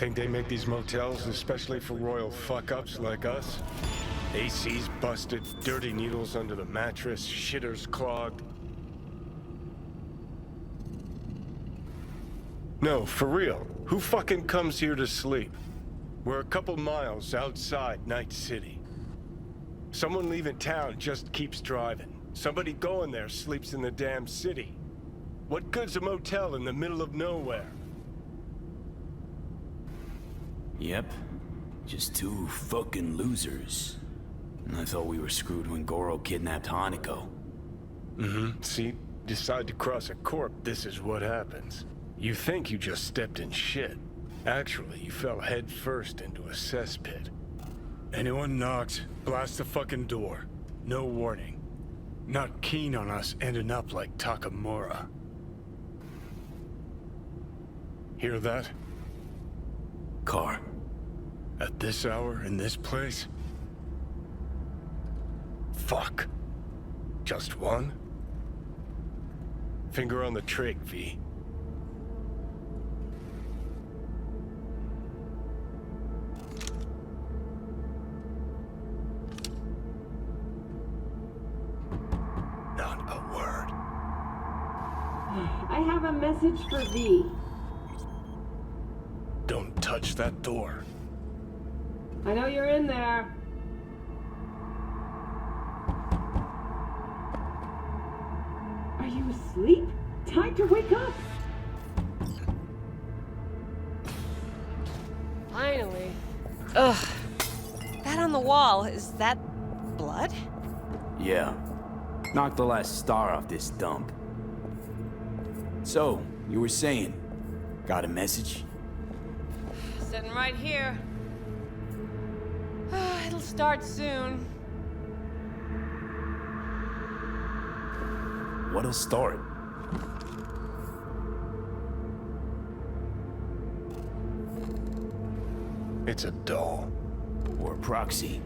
Think they make these motels especially for royal fuck-ups like us? AC's busted, dirty needles under the mattress, shitters clogged. No, for real. Who fucking comes here to sleep? We're a couple miles outside Night City. Someone leaving town just keeps driving. Somebody going there sleeps in the damn city. What good's a motel in the middle of nowhere? Yep. Just two fucking losers. And I thought we were screwed when Goro kidnapped Hanako. Mm-hmm. See? Decide to cross a corp, this is what happens. You think you just stepped in shit. Actually, you fell head first into a cesspit. Anyone knocks, blast the fucking door. No warning. Not keen on us ending up like Takamura. Hear that? Car. At this hour, in this place? Fuck. Just one? Finger on the trig, V. Not a word. I have a message for V. Don't touch that door. I know you're in there. Are you asleep? Time to wake up! Finally. Ugh. That on the wall, is that blood? Yeah. Knocked the last star off this dump. So, you were saying, got a message? Sitting right here. It'll start soon. What'll start? It's a doll. Or a proxy?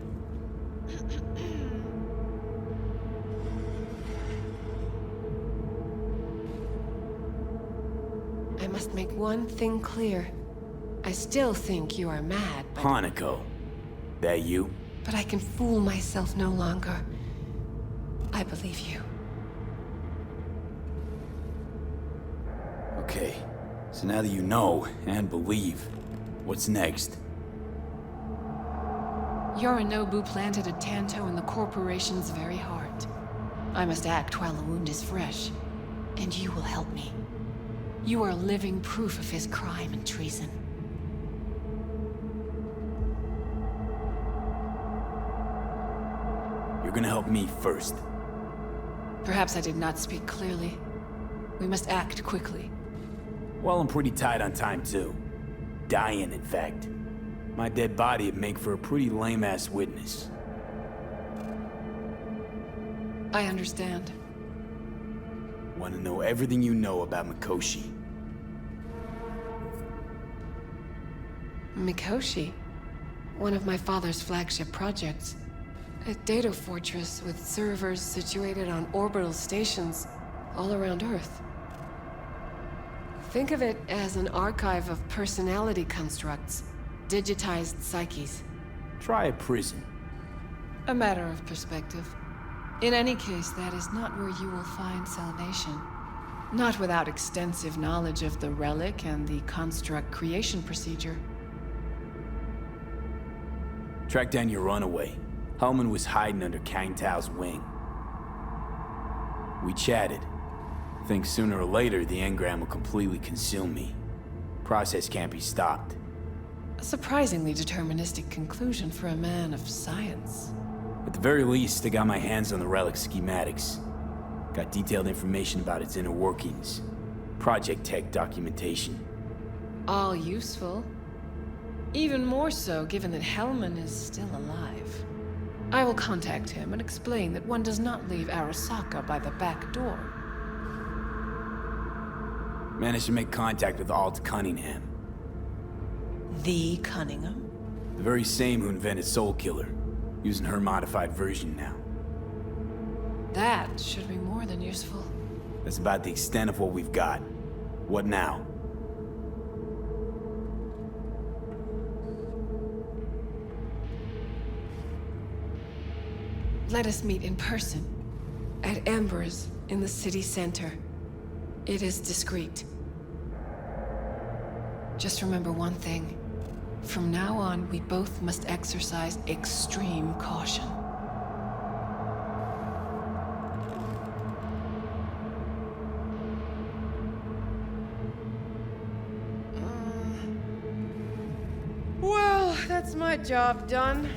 I must make one thing clear. I still think you are mad, but... Hanako. That you? But I can fool myself no longer. I believe you. Okay. So now that you know and believe, what's next? Yorinobu planted a Tanto in the corporation's very heart. I must act while the wound is fresh. And you will help me. You are living proof of his crime and treason. You're gonna help me first. Perhaps I did not speak clearly. We must act quickly. Well, I'm pretty tight on time, too. Dying, in fact. My dead body would make for a pretty lame-ass witness. I understand. Want to know everything you know about Mikoshi. Mikoshi? One of my father's flagship projects. A data fortress with servers situated on orbital stations all around Earth. Think of it as an archive of personality constructs, digitized psyches. Try a prison. A matter of perspective. In any case, that is not where you will find salvation. Not without extensive knowledge of the relic and the construct creation procedure. Track down your runaway. Hellman was hiding under Kang Tao's wing. We chatted. Think sooner or later the engram will completely consume me. Process can't be stopped. A surprisingly deterministic conclusion for a man of science. At the very least, I got my hands on the relic schematics. Got detailed information about its inner workings. Project tech documentation. All useful. Even more so given that Hellman is still alive. I will contact him and explain that one does not leave Arasaka by the back door. Managed to make contact with Alt Cunningham. The Cunningham? The very same who invented Soul Killer. Using her modified version now. That should be more than useful. That's about the extent of what we've got. What now? let us meet in person. At Embers, in the city center. It is discreet. Just remember one thing. From now on, we both must exercise extreme caution. Well, that's my job done.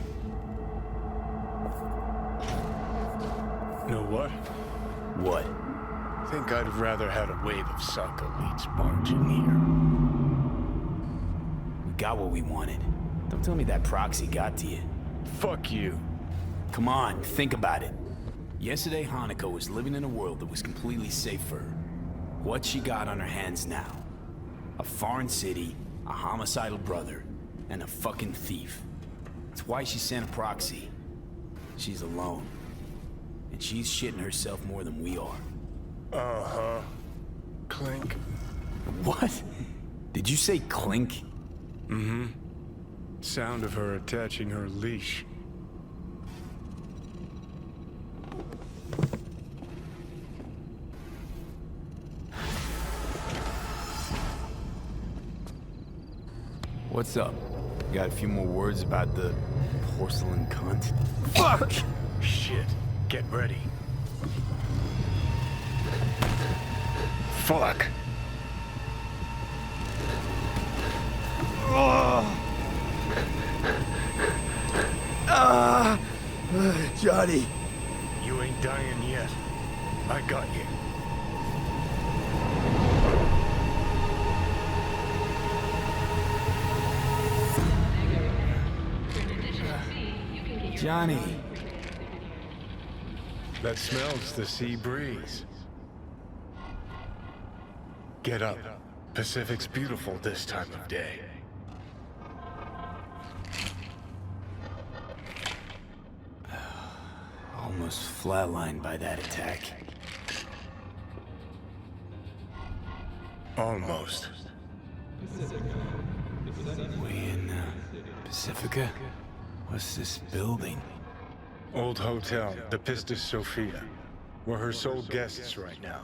Know what? What? Think I'd have rather had a wave of suck elites barge in here. We got what we wanted. Don't tell me that proxy got to you. Fuck you. Come on, think about it. Yesterday, Hanako was living in a world that was completely safe for her. What she got on her hands now? A foreign city, a homicidal brother, and a fucking thief. That's why she sent a proxy. She's alone. And she's shitting herself more than we are. Uh-huh. Clink. What? Did you say clink? Mm-hmm. Sound of her attaching her leash. What's up? Got a few more words about the porcelain cunt? Fuck! Shit. Get ready. Fuck. Johnny. You ain't dying yet. I got you. Johnny. That smells the sea breeze. Get up. Pacific's beautiful this time of day. Almost flatlined by that attack. Almost. We in Pacifica? What's this building? Old hotel, the Pistis Sophia. We're her sole guests right now.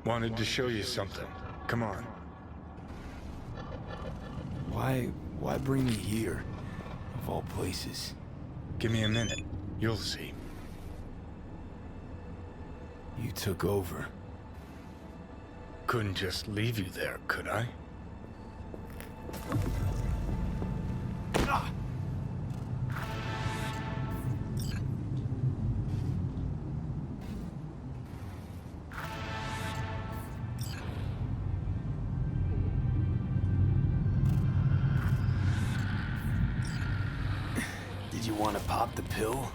Wanted to show you something. Come on. Why bring me here? Of all places. Give me a minute. You'll see. You took over. Couldn't just leave you there, could I? Did you want to pop the pill?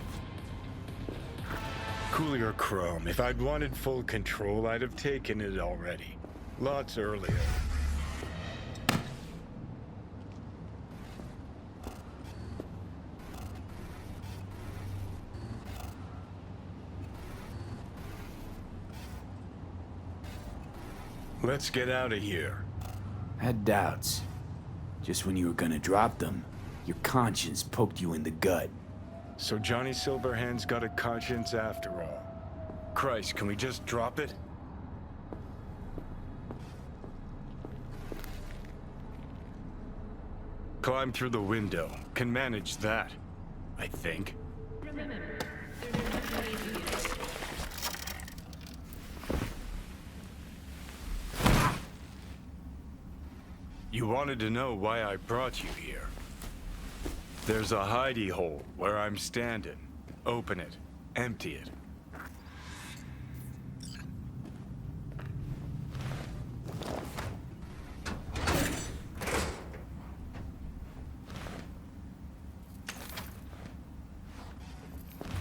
Coolier Chrome. If I'd wanted full control, I'd have taken it already. Lots earlier. Let's get out of here. Had doubts. Just when you were gonna drop them, your conscience poked you in the gut. So Johnny Silverhand's got a conscience after all. Christ, can we just drop it? Climb through the window. Can manage that, I think. You wanted to know why I brought you here. There's a hidey hole where I'm standing. Open it. Empty it.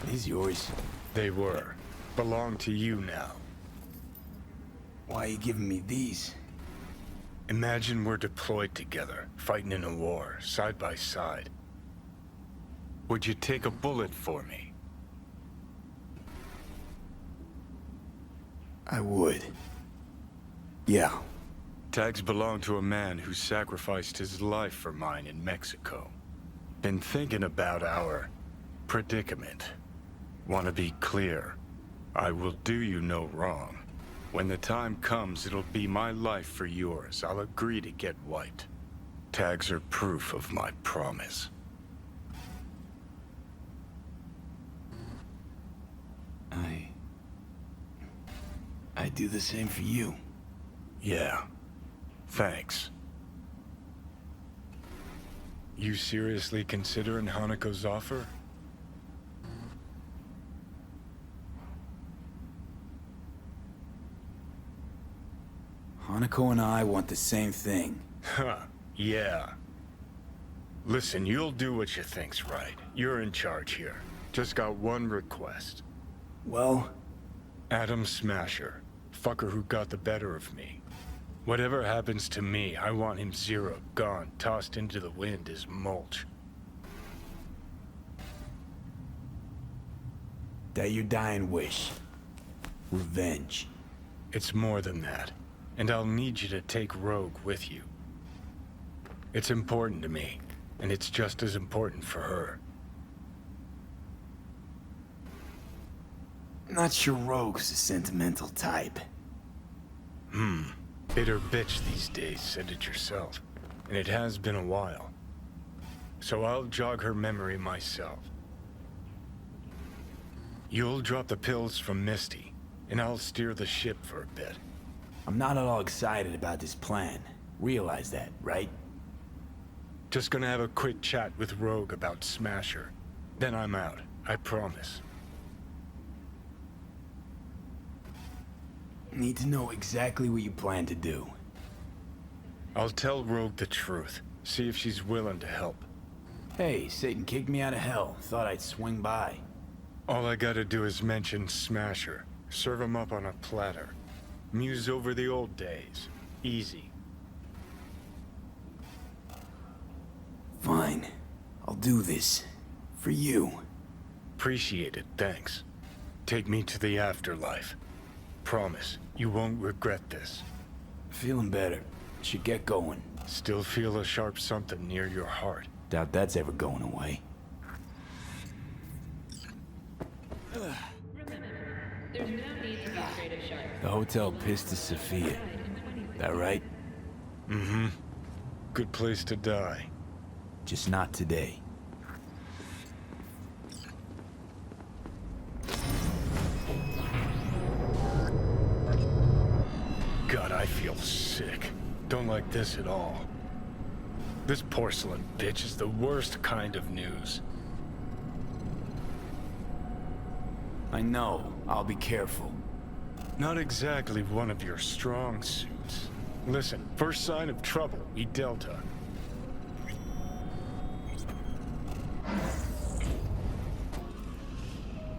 These yours? They were. Belong to you now. Why are you giving me these? Imagine we're deployed together, fighting in a war, side by side. Would you take a bullet for me? I would. Yeah. Tags belong to a man who sacrificed his life for mine in Mexico. Been thinking about our predicament. Want to be clear. I will do you no wrong. When the time comes, it'll be my life for yours. I'll agree to get wiped. Tags are proof of my promise. I do the same for you. Yeah. Thanks. You seriously considering Hanako's offer? Hanako and I want the same thing. Huh. Yeah. Listen, you'll do what you think's right. You're in charge here. Just got one request. Well, Adam Smasher. Fucker who got the better of me. Whatever happens to me, I want him zeroed, gone, tossed into the wind as mulch. that your dying wish. Revenge. It's more than that. And I'll need you to take Rogue with you. It's important to me, and it's just as important for her. Not sure Rogue's a sentimental type. Bitter bitch these days, said it yourself. And it has been a while. So I'll jog her memory myself. You'll drop the pills from Misty, and I'll steer the ship for a bit. I'm not at all excited about this plan. Realize that, right? Just gonna have a quick chat with Rogue about Smasher. Then I'm out, I promise. Need to know exactly what you plan to do. I'll tell Rogue the truth. See if she's willing to help. Hey, Satan kicked me out of hell. Thought I'd swing by. All I gotta do is mention Smasher. Serve him up on a platter. Muse over the old days. Easy. Fine. I'll do this. For you. Appreciate it, thanks. Take me to the afterlife. Promise, you won't regret this. Feeling better. Should get going. Still feel a sharp something near your heart. Doubt that's ever going away. The hotel Pistis Sophia. That right? Mm-hmm. Good place to die. Just not today. God, I feel sick. Don't like this at all. This porcelain bitch is the worst kind of news. I know. I'll be careful. Not exactly one of your strong suits. Listen, first sign of trouble, we Delta.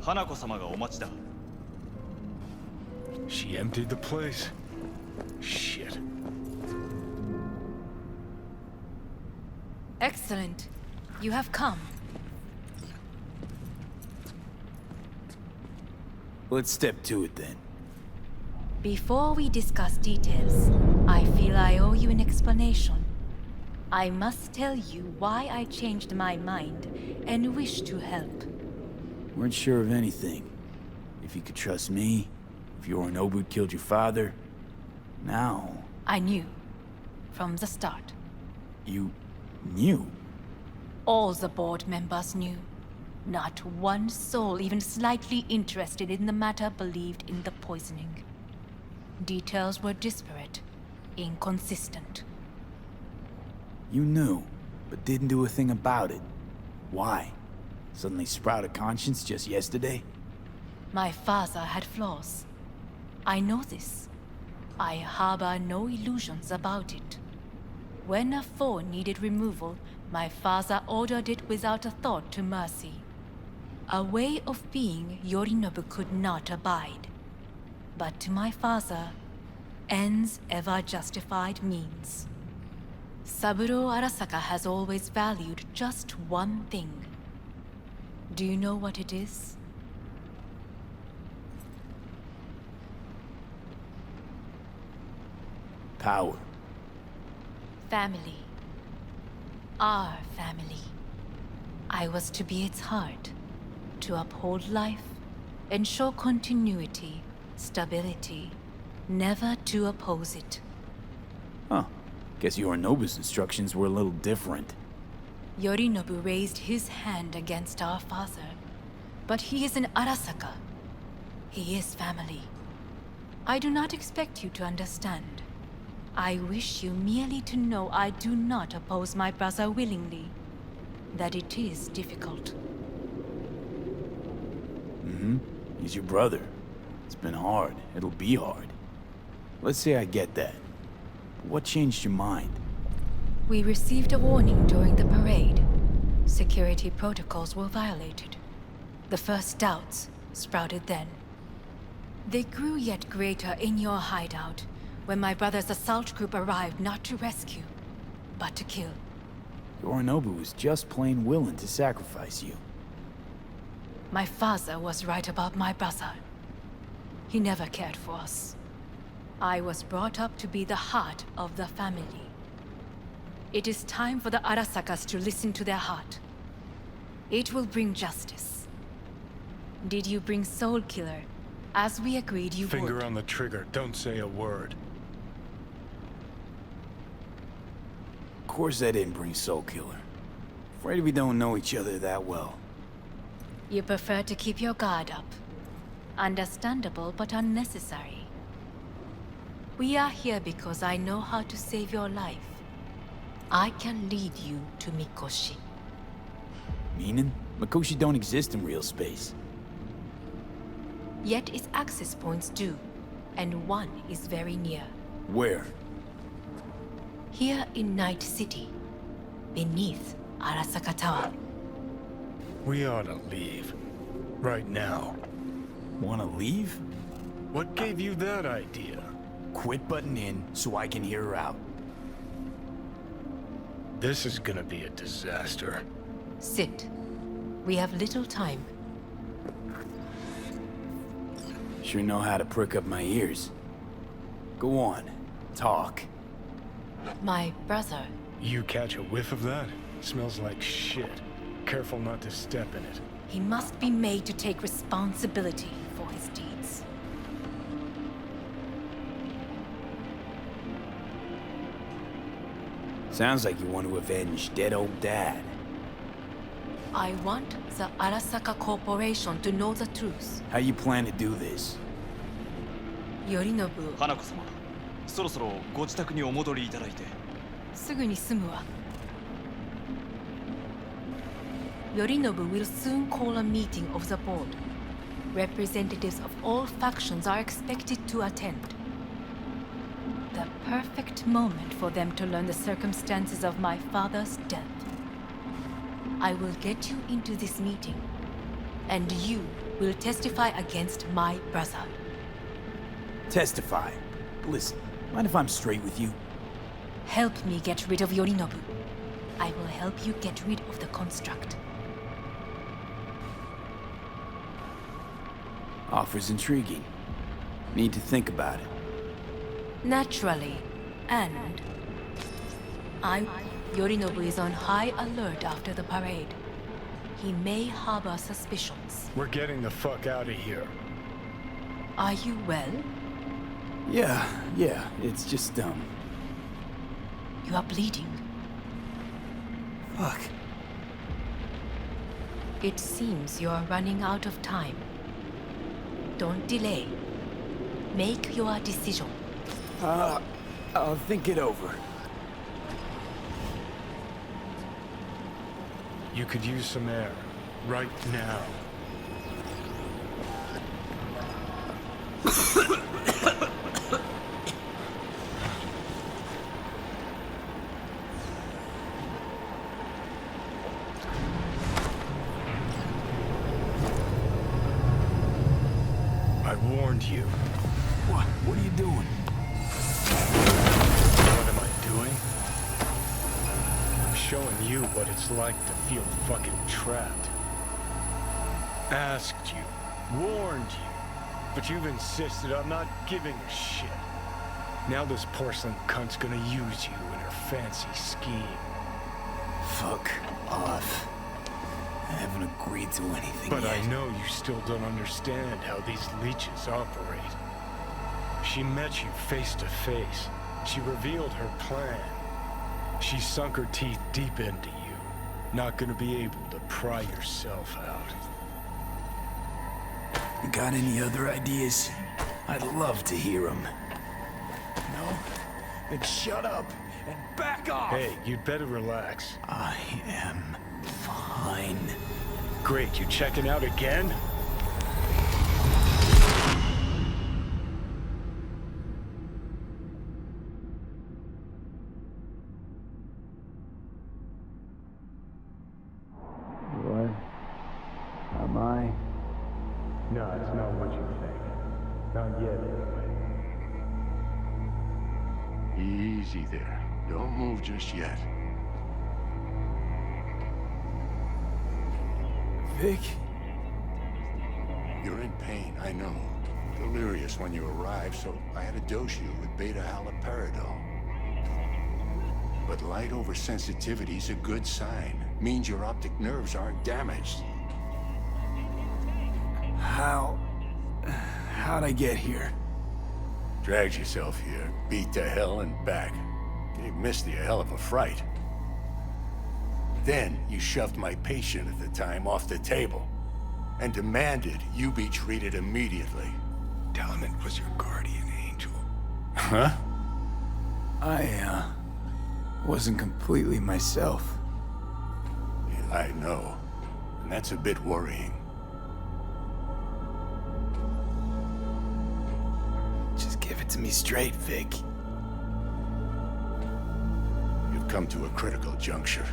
Hanako-samaがお待ちだ。 She emptied the place? Shit. Excellent. You have come. Let's step to it then. Before we discuss details, I feel I owe you an explanation. I must tell you why I changed my mind and wish to help. Weren't sure of anything. If you could trust me, if Yorinobu killed your father. Now... I knew. From the start. You... knew? All the board members knew. Not one soul even slightly interested in the matter believed in the poisoning. Details were disparate, inconsistent. You knew, but didn't do a thing about it. Why? Suddenly sprout a conscience just yesterday? My father had flaws. I know this. I harbor no illusions about it. When a foe needed removal, my father ordered it without a thought to mercy. A way of being Yorinobu could not abide. But to my father, ends ever justified means. Saburo Arasaka has always valued just one thing. Do you know what it is? Power. Family. Our family. I was to be its heart, to uphold life Ensure continuity, stability, never to oppose it. Huh. Guess Yorinobu's instructions were a little different. Yorinobu raised his hand against our father, but he is an Arasaka. He is family. I do not expect you to understand. I wish you merely to know I do not oppose my brother willingly. That it is difficult. He's your brother. It's been hard. It'll be hard. Let's say I get that. But what changed your mind? We received a warning during the parade. Security protocols were violated. The first doubts sprouted then. They grew yet greater in your hideout when my brother's assault group arrived not to rescue, but to kill. Yorinobu was just plain willing to sacrifice you. My father was right about my brother. He never cared for us. I was brought up to be the heart of the family. It is time for the Arasakas to listen to their heart. It will bring justice. Did you bring Soul Killer, as we agreed you would? Finger on the trigger, don't say a word. Of course I didn't bring Soul Killer. Afraid we don't know each other that well. You prefer to keep your guard up. Understandable, but unnecessary. We are here because I know how to save your life. I can lead you to Mikoshi. Meaning? Mikoshi don't exist in real space. Yet its access points do, and one is very near. Where? Here in Night City, beneath Arasaka Tower. We ought to leave. Right now. Wanna leave? What gave you that idea? Quit butting in so I can hear her out. This is gonna be a disaster. Sit. We have little time. Sure know how to prick up my ears. Go on. Talk. My brother. You catch a whiff of that? Smells like shit. Careful not to step in it. He must be made to take responsibility for his deeds. Sounds like you want to avenge dead old dad. I want the Arasaka Corporation to know the truth. How you plan to do this? Yorinobu, 花子様、そろそろご自宅にお戻りいただいて。すぐに済むわ。Yorinobu will soon call a meeting of the board. Representatives of all factions are expected to attend. The perfect moment for them to learn the circumstances of my father's death. I will get you into this meeting, and you will testify against my brother. Testify. Listen, mind if I'm straight with you? Help me get rid of Yorinobu. I will help you get rid of the construct. Offer's intriguing. Need to think about it. Naturally, and Yorinobu is on high alert after the parade. He may harbor suspicions. We're getting the fuck out of here. Are you well? Yeah, it's just, You are bleeding. Fuck. It seems you are running out of time. Don't delay. Make your decision. I'll think it over. You could use some air. Right now. I warned you. What are you doing? What am I doing? I'm showing you what it's like to feel fucking trapped. Asked you, warned you, but you've insisted on not giving a shit. Now this porcelain cunt's gonna use you in her fancy scheme. Fuck off. I haven't agreed to anything But yet. I know you still don't understand how these leeches operate. She met you face to face. She revealed her plan. She sunk her teeth deep into you. Not gonna be able to pry yourself out. Got any other ideas? I'd love to hear them. No? Then shut up and back off! Hey, you'd better relax. I am fine. Great, you checking out again? What am I? No, it's not what you think. Not yet, anyway. Easy there. Don't move just yet. Vic? You're in pain, I know. Delirious when you arrived, so I had to dose you with beta-haloperidol. But light oversensitivity's a good sign. Means your optic nerves aren't damaged. How'd I get here? Dragged yourself here, beat to hell and back. Gave Misty a hell of a fright. Then you shoved my patient at the time off the table and demanded you be treated immediately. Tell him it was your guardian angel. Huh? I wasn't completely myself. Yeah, I know. And that's a bit worrying. Just give it to me straight, Vic. You've come to a critical juncture.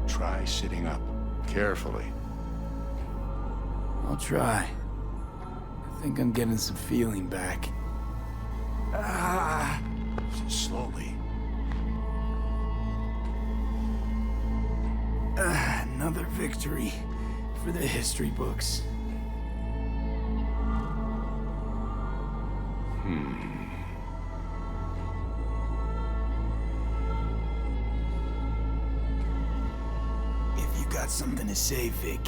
Try sitting up, carefully. I'll try. I think I'm getting some feeling back. Slowly. Another victory for the history books. If you got something to say, Vic,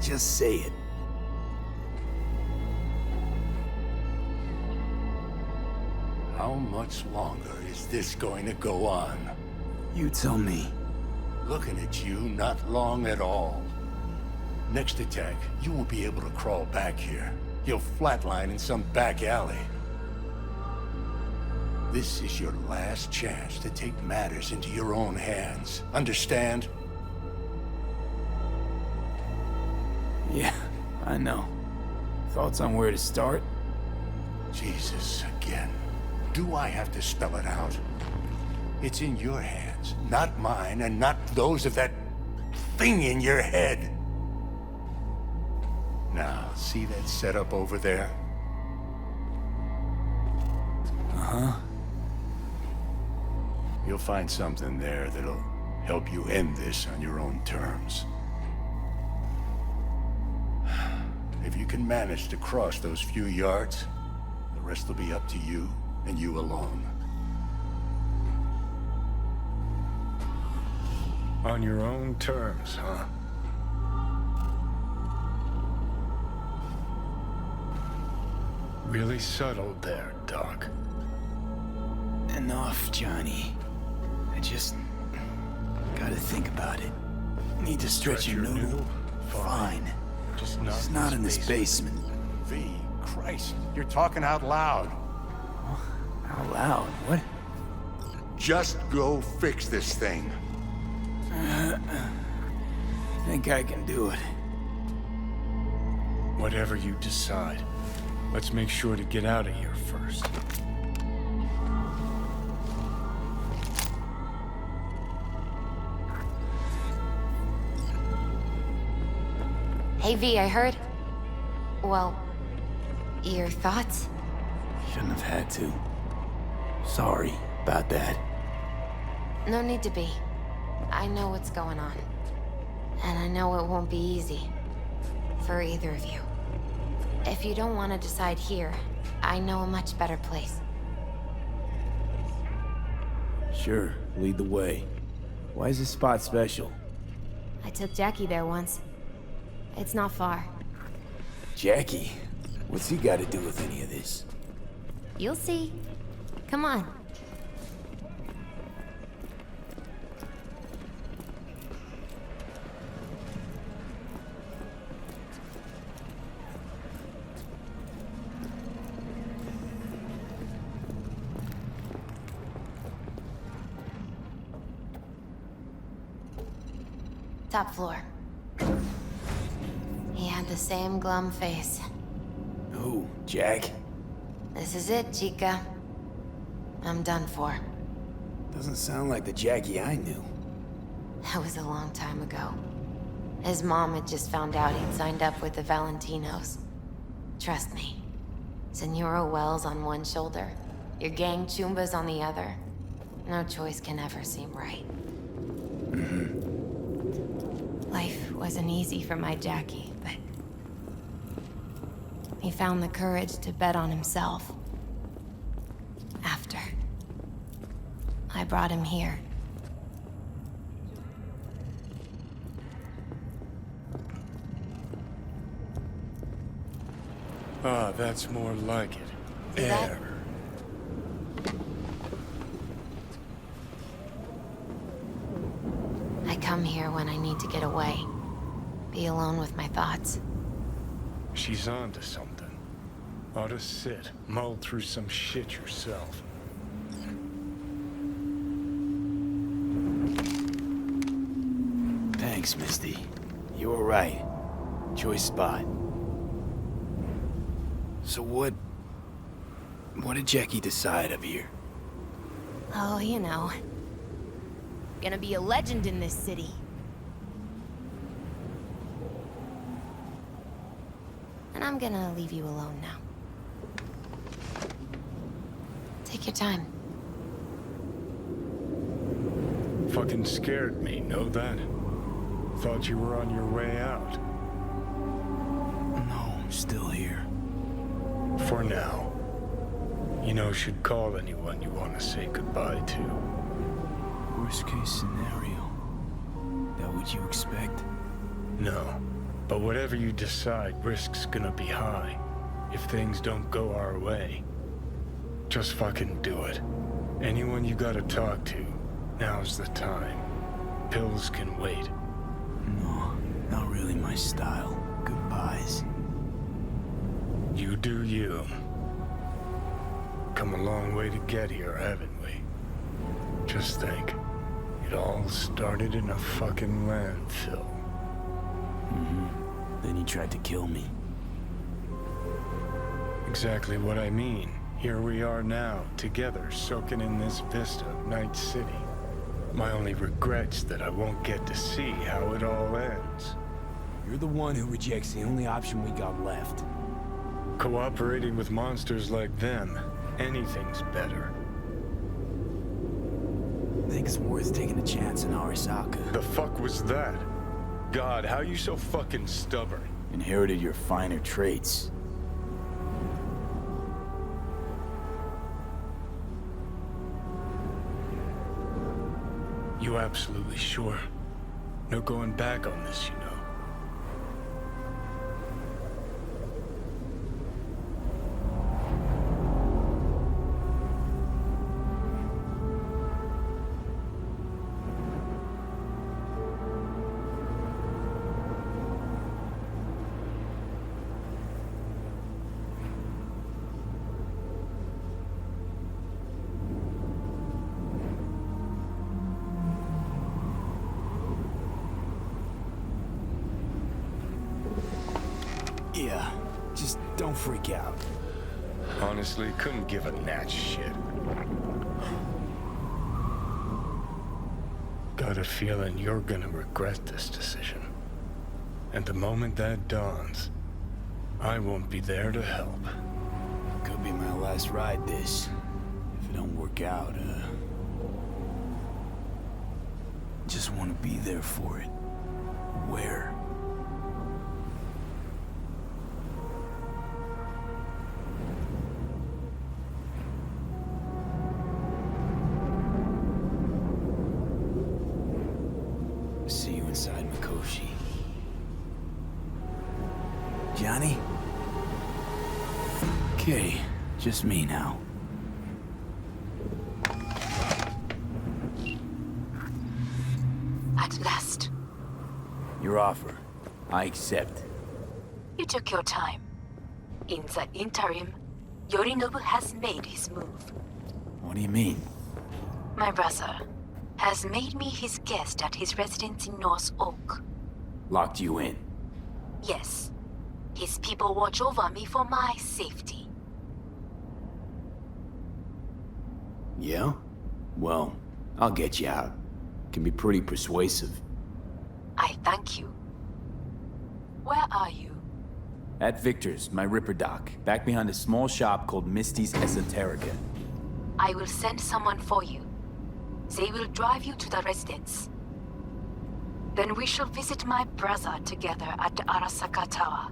just say it. How much longer is this going to go on? You tell me. Looking at you, not long at all. Next attack, you won't be able to crawl back here. You'll flatline in some back alley. This is your last chance to take matters into your own hands. Understand? Yeah, I know. Thoughts on where to start? Jesus, again. Do I have to spell it out? It's in your hands, not mine, and not those of that thing in your head. Now, see that setup over there? Uh-huh. You'll find something there that'll help you end this on your own terms. If you can manage to cross those few yards, the rest will be up to you and you alone. On your own terms, huh? Really subtle there, Doc. Enough, Johnny. I just gotta think about it. Need to stretch your noodle? Fine. Just It's not in this basement. V, Christ, you're talking out loud. Out loud? What? Just go fix this thing. Think I can do it. Whatever you decide, let's make sure to get out of here first. Hey V, I heard. Well, your thoughts? Shouldn't have had to. Sorry about that. No need to be. I know what's going on. And I know it won't be easy. For either of you. If you don't want to decide here, I know a much better place. Sure, lead the way. Why is this spot special? I took Jackie there once. It's not far. Jackie? What's he got to do with any of this? You'll see. Come on. Top floor. He had the same glum face. Who? Jack? This is it, Chica. I'm done for. Doesn't sound like the Jackie I knew. That was a long time ago. His mom had just found out he'd signed up with the Valentinos. Trust me. Senora Wells on one shoulder, your gang Chumbas on the other. No choice can ever seem right. Life wasn't easy for my Jackie, but he found the courage to bet on himself. After I brought him here. Ah, that's more like it. Is that- Air. I come here when I need to get away. Be alone with my thoughts. She's onto something. Ought to sit, mull through some shit yourself. Thanks, Misty. You were right. Choice spot. So what did Jackie decide up here? Oh, you know. Gonna be a legend in this city. And I'm gonna leave you alone now. Take your time. Fucking scared me, know that? Thought you were on your way out. No, I'm still here. For now. You know, should call anyone you want to say goodbye to. Worst case scenario. That what you expect? No. But whatever you decide, risk's gonna be high. If things don't go our way. Just fucking do it. Anyone you gotta talk to, now's the time. Pills can wait. No, not really my style. Goodbyes. You do you. Come a long way to get here, haven't we? Just think. It all started in a fucking landfill. Then he tried to kill me. Exactly what I mean. Here we are now, together, soaking in this vista of Night City. My only regret's that I won't get to see how it all ends. You're the one who rejects the only option we got left. Cooperating with monsters like them, anything's better. I think it's worth taking a chance in Arasaka. The fuck was that? God, how you so fucking stubborn? Inherited your finer traits. You absolutely sure? No going back on this, you know. Yeah, just don't freak out. Honestly, couldn't give a gnat's shit. Got a feeling you're gonna regret this decision. And the moment that dawns, I won't be there to help. Could be my last ride this. If it don't work out, just want to be there for it. Where? See you in inside Mikoshi. Johnny? Okay, just me now. At last. Your offer. I accept. You took your time. In the interim, Yorinobu has made his move. What do you mean? My brother has made me his guest at his residence in North Oak. Locked you in. Yes. His people watch over me for my safety. Yeah? Well, I'll get you out. Can be pretty persuasive. I thank you. Where are you? At Victor's, my Ripper dock, back behind a small shop called Misty's Esoterica. I will send someone for you. They will drive you to the residence. Then we shall visit my brother together at the Arasaka Tower.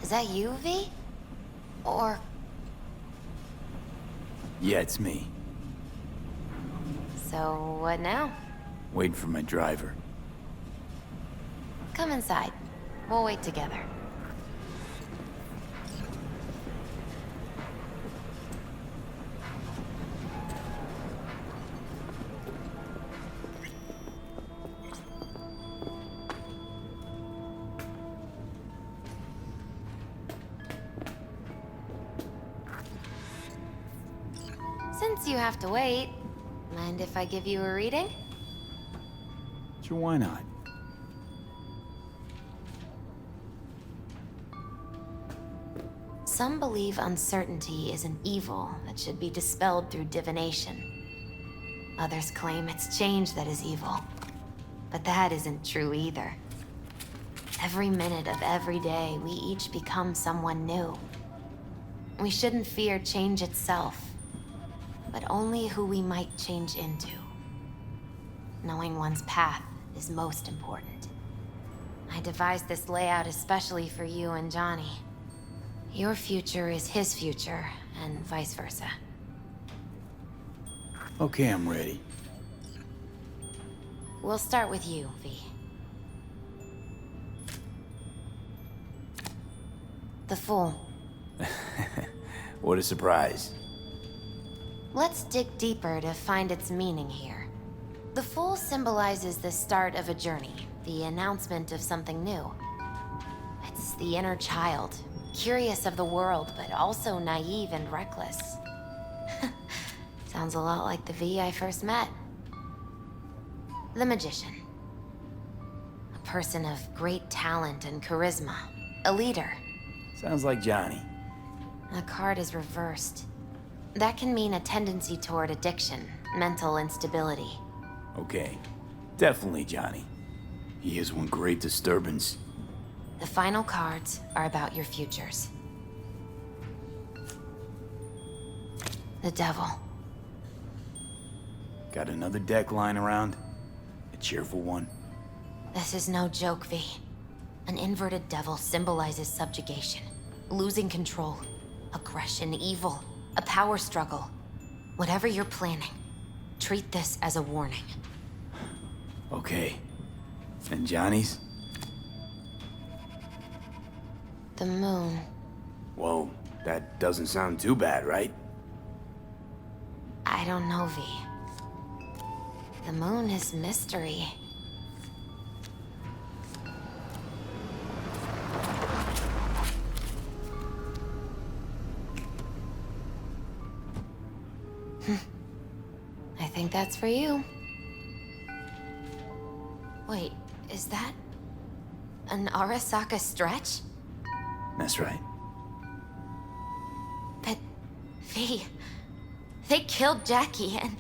Is that you, V? Or... Yeah, it's me. So, what now? Waiting for my driver. Come inside. We'll wait together. Since you have to wait, mind if I give you a reading? Sure, why not? Some believe uncertainty is an evil that should be dispelled through divination. Others claim it's change that is evil. But that isn't true either. Every minute of every day, we each become someone new. We shouldn't fear change itself, but only who we might change into. Knowing one's path is most important. I devised this layout especially for you and Johnny. Your future is his future, and vice versa. Okay, I'm ready. We'll start with you, V. The Fool. What a surprise. Let's dig deeper to find its meaning here. The Fool symbolizes the start of a journey, the announcement of something new. It's the inner child, curious of the world, but also naive and reckless. Sounds a lot like the V I first met. The Magician. A person of great talent and charisma. A leader. Sounds like Johnny. The card is reversed. That can mean a tendency toward addiction, mental instability. Okay, definitely Johnny. He is one great disturbance. The final cards are about your futures. The Devil. Got another deck lying around? A cheerful one? This is no joke, V. An inverted devil symbolizes subjugation, losing control, aggression, evil, a power struggle. Whatever you're planning, treat this as a warning. Okay. And Johnny's? The Moon. Whoa, that doesn't sound too bad, right? I don't know, V. The Moon is mystery. I think that's for you. Wait, is that an Arasaka stretch? That's right. But, V, they killed Jackie and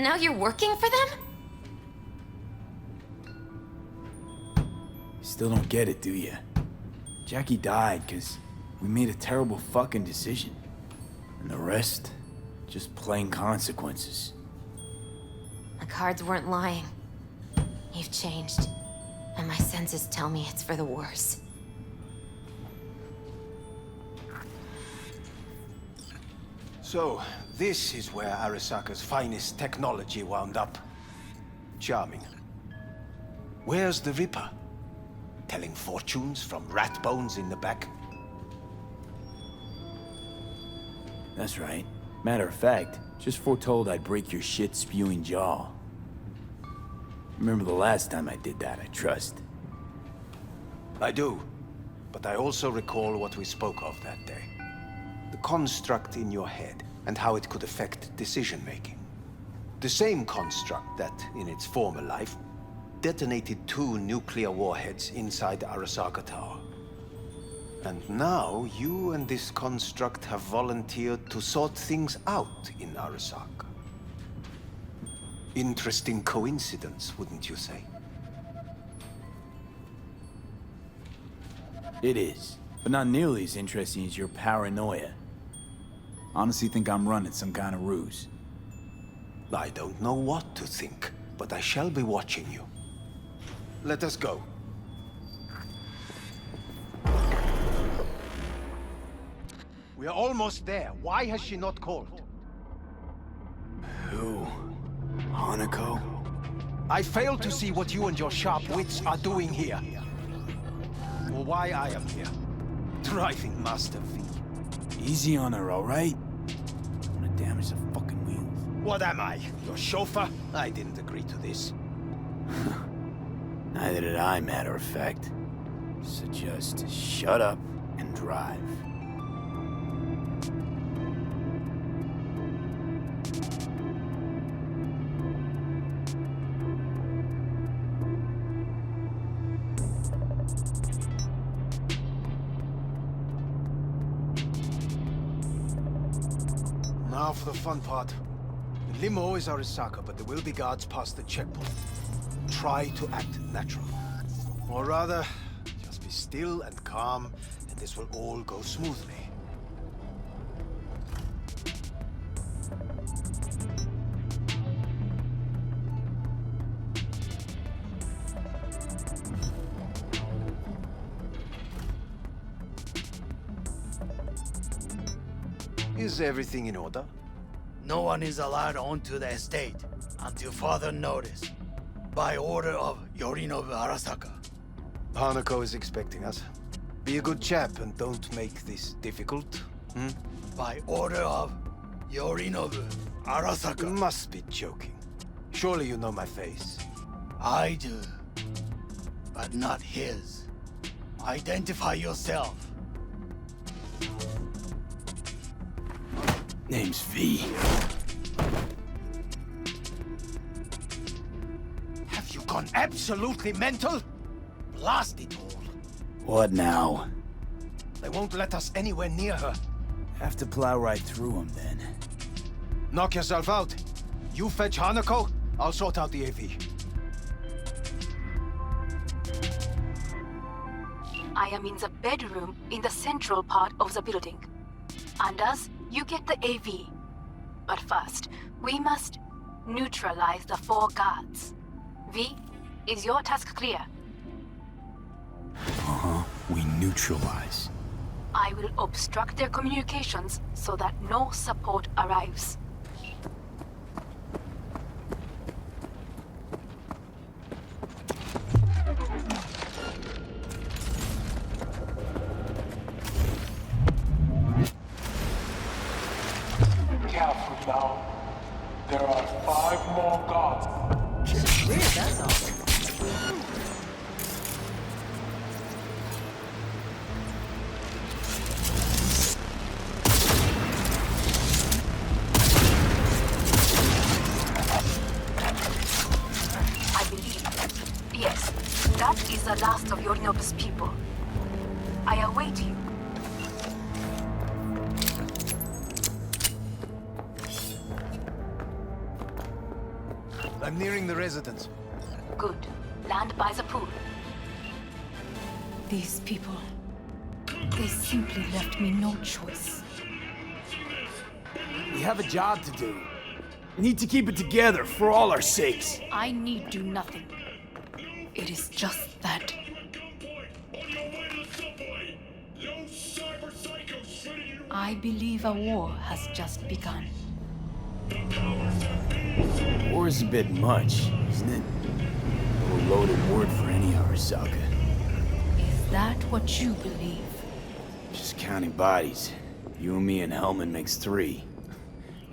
now you're working for them? Still don't get it, do you? Jackie died because we made a terrible fucking decision. And the rest, just plain consequences. The cards weren't lying. You've changed. And my senses tell me it's for the worse. So, this is where Arasaka's finest technology wound up. Charming. Where's the Ripper? Telling fortunes from rat bones in the back? That's right. Matter of fact, just foretold I'd break your shit-spewing jaw. Remember the last time I did that, I trust. I do. But I also recall what we spoke of that day. The construct in your head, and how it could affect decision-making. The same construct that, in its former life, detonated 2 nuclear warheads inside the Arasaka Tower. And now, you and this construct have volunteered to sort things out in Arasaka. Interesting coincidence, wouldn't you say? It is, but not nearly as interesting as your paranoia. Honestly think I'm running some kind of ruse. I don't know what to think, but I shall be watching you. Let us go. We are almost there. Why has she not called? Who? Hanako? I fail to see what you and your sharp wits are doing here. Or why I am here. Driving Master V. Easy on her, alright? I'm gonna damage the fucking wheels. What am I? Your chauffeur? I didn't agree to this. Neither did I, matter of fact. So just shut up and drive. Now for the fun part. The limo is Arasaka, but there will be guards past the checkpoint. Try to act natural. Or rather, just be still and calm, and this will all go smoothly. Is everything in order? No one is allowed onto the estate until further notice. By order of Yorinobu Arasaka. Hanako is expecting us. Be a good chap and don't make this difficult. By order of Yorinobu You Arasaka. must be joking. Surely you know my face. I do. But not his. Identify yourself. Name's V. Have you gone absolutely mental? Blast it all. What now? They won't let us anywhere near her. Have to plow right through them then. Knock yourself out. You fetch Hanako, I'll sort out the AV. I am in the bedroom in the central part of the building. Anders, you get the AV. But first, we must neutralize the 4 guards. V, is your task clear? We neutralize. I will obstruct their communications so that no support arrives. Careful now. There are 5 more guards. Weird, that's all. I believe. Yes, that is the last of Yorinobu's people. I await you. I'm nearing the residence. Good. Land by the pool. These people... they simply left me no choice. We have a job to do. We need to keep it together for all our sakes. I need do nothing. It is just that. I believe a war has just begun. War's a bit much, isn't it? A loaded word for any Arasaka. Is that what you believe? Just counting bodies. You and me and Hellman makes 3.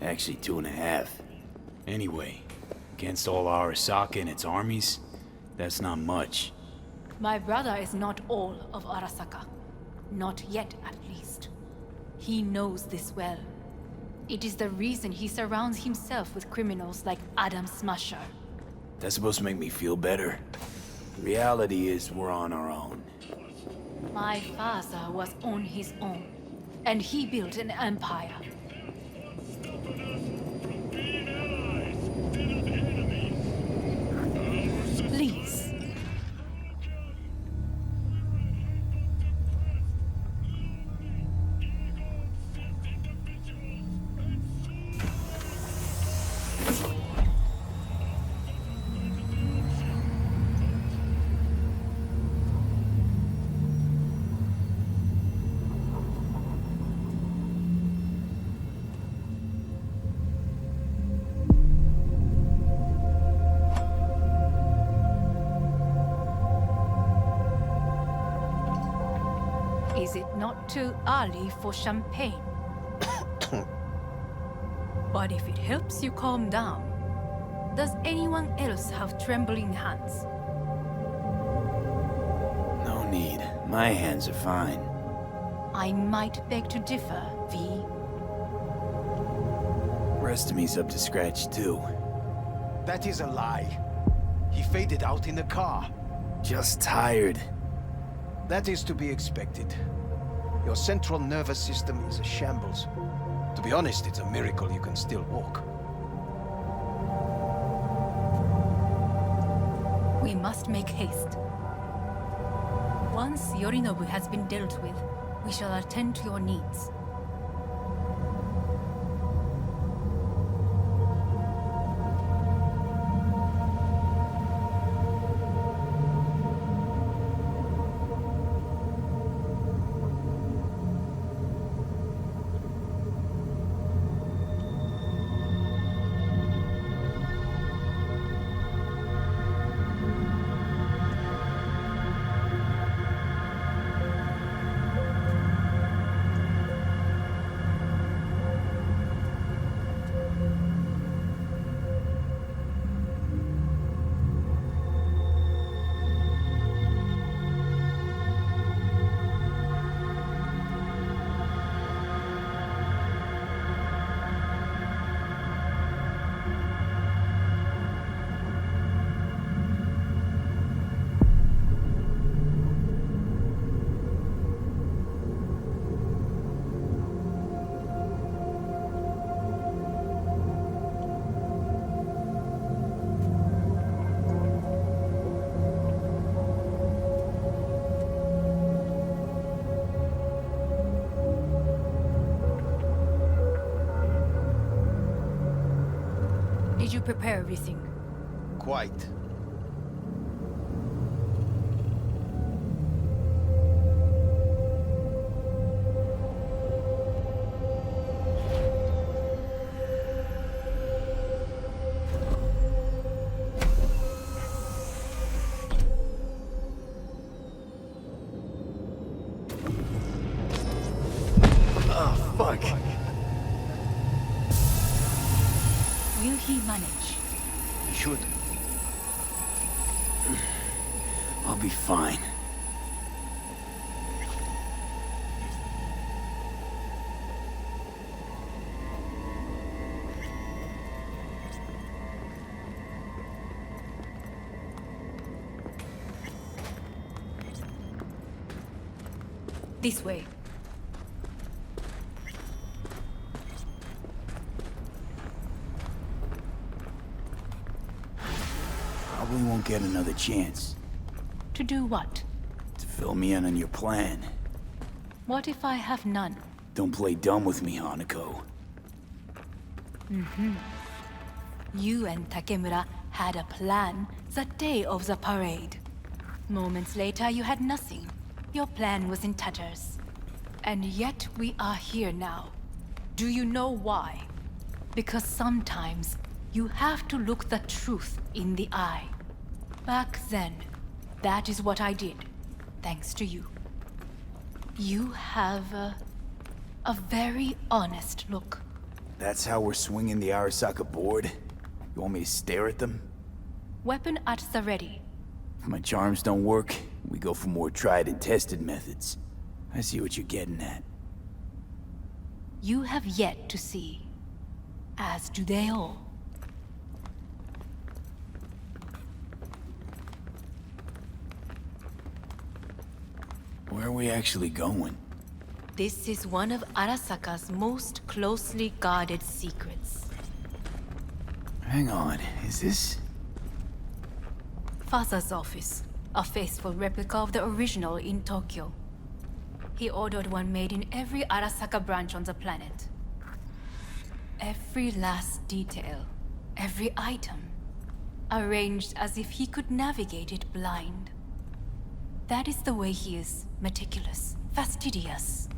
Actually 2.5. Anyway, against all Arasaka and its armies, that's not much. My brother is not all of Arasaka. Not yet, at least. He knows this well. It is the reason he surrounds himself with criminals like Adam Smasher. That's supposed to make me feel better. Reality is we're on our own. My father was on his own, and he built an empire. Please. Is it not too early for champagne? But if it helps you calm down, does anyone else have trembling hands? No need. My hands are fine. I might beg to differ, V. Rest of me's up to scratch too. That is a lie. He faded out in the car. Just tired. That is to be expected. Your central nervous system is a shambles. To be honest, it's a miracle you can still walk. We must make haste. Once Yorinobu has been dealt with, we shall attend to your needs. Did you prepare everything? Quite. Oh, fuck. Will he manage? He should. I'll be fine. This way. Probably won't get another chance. To do what? To fill me in on your plan. What if I have none? Don't play dumb with me, Hanako. You and Takemura had a plan the day of the parade. Moments later, you had nothing. Your plan was in tatters. And yet we are here now. Do you know why? Because sometimes you have to look the truth in the eye. Back then, that is what I did, thanks to you. You have a very honest look. That's how we're swinging the Arasaka board? You want me to stare at them? Weapon at the ready. If my charms don't work, we go for more tried and tested methods. I see what you're getting at. You have yet to see, as do they all. Where are we actually going? This is one of Arasaka's most closely guarded secrets. Hang on, is this... Father's office, a faithful replica of the original in Tokyo. He ordered one made in every Arasaka branch on the planet. Every last detail, every item, arranged as if he could navigate it blind. That is the way he is, meticulous, fastidious.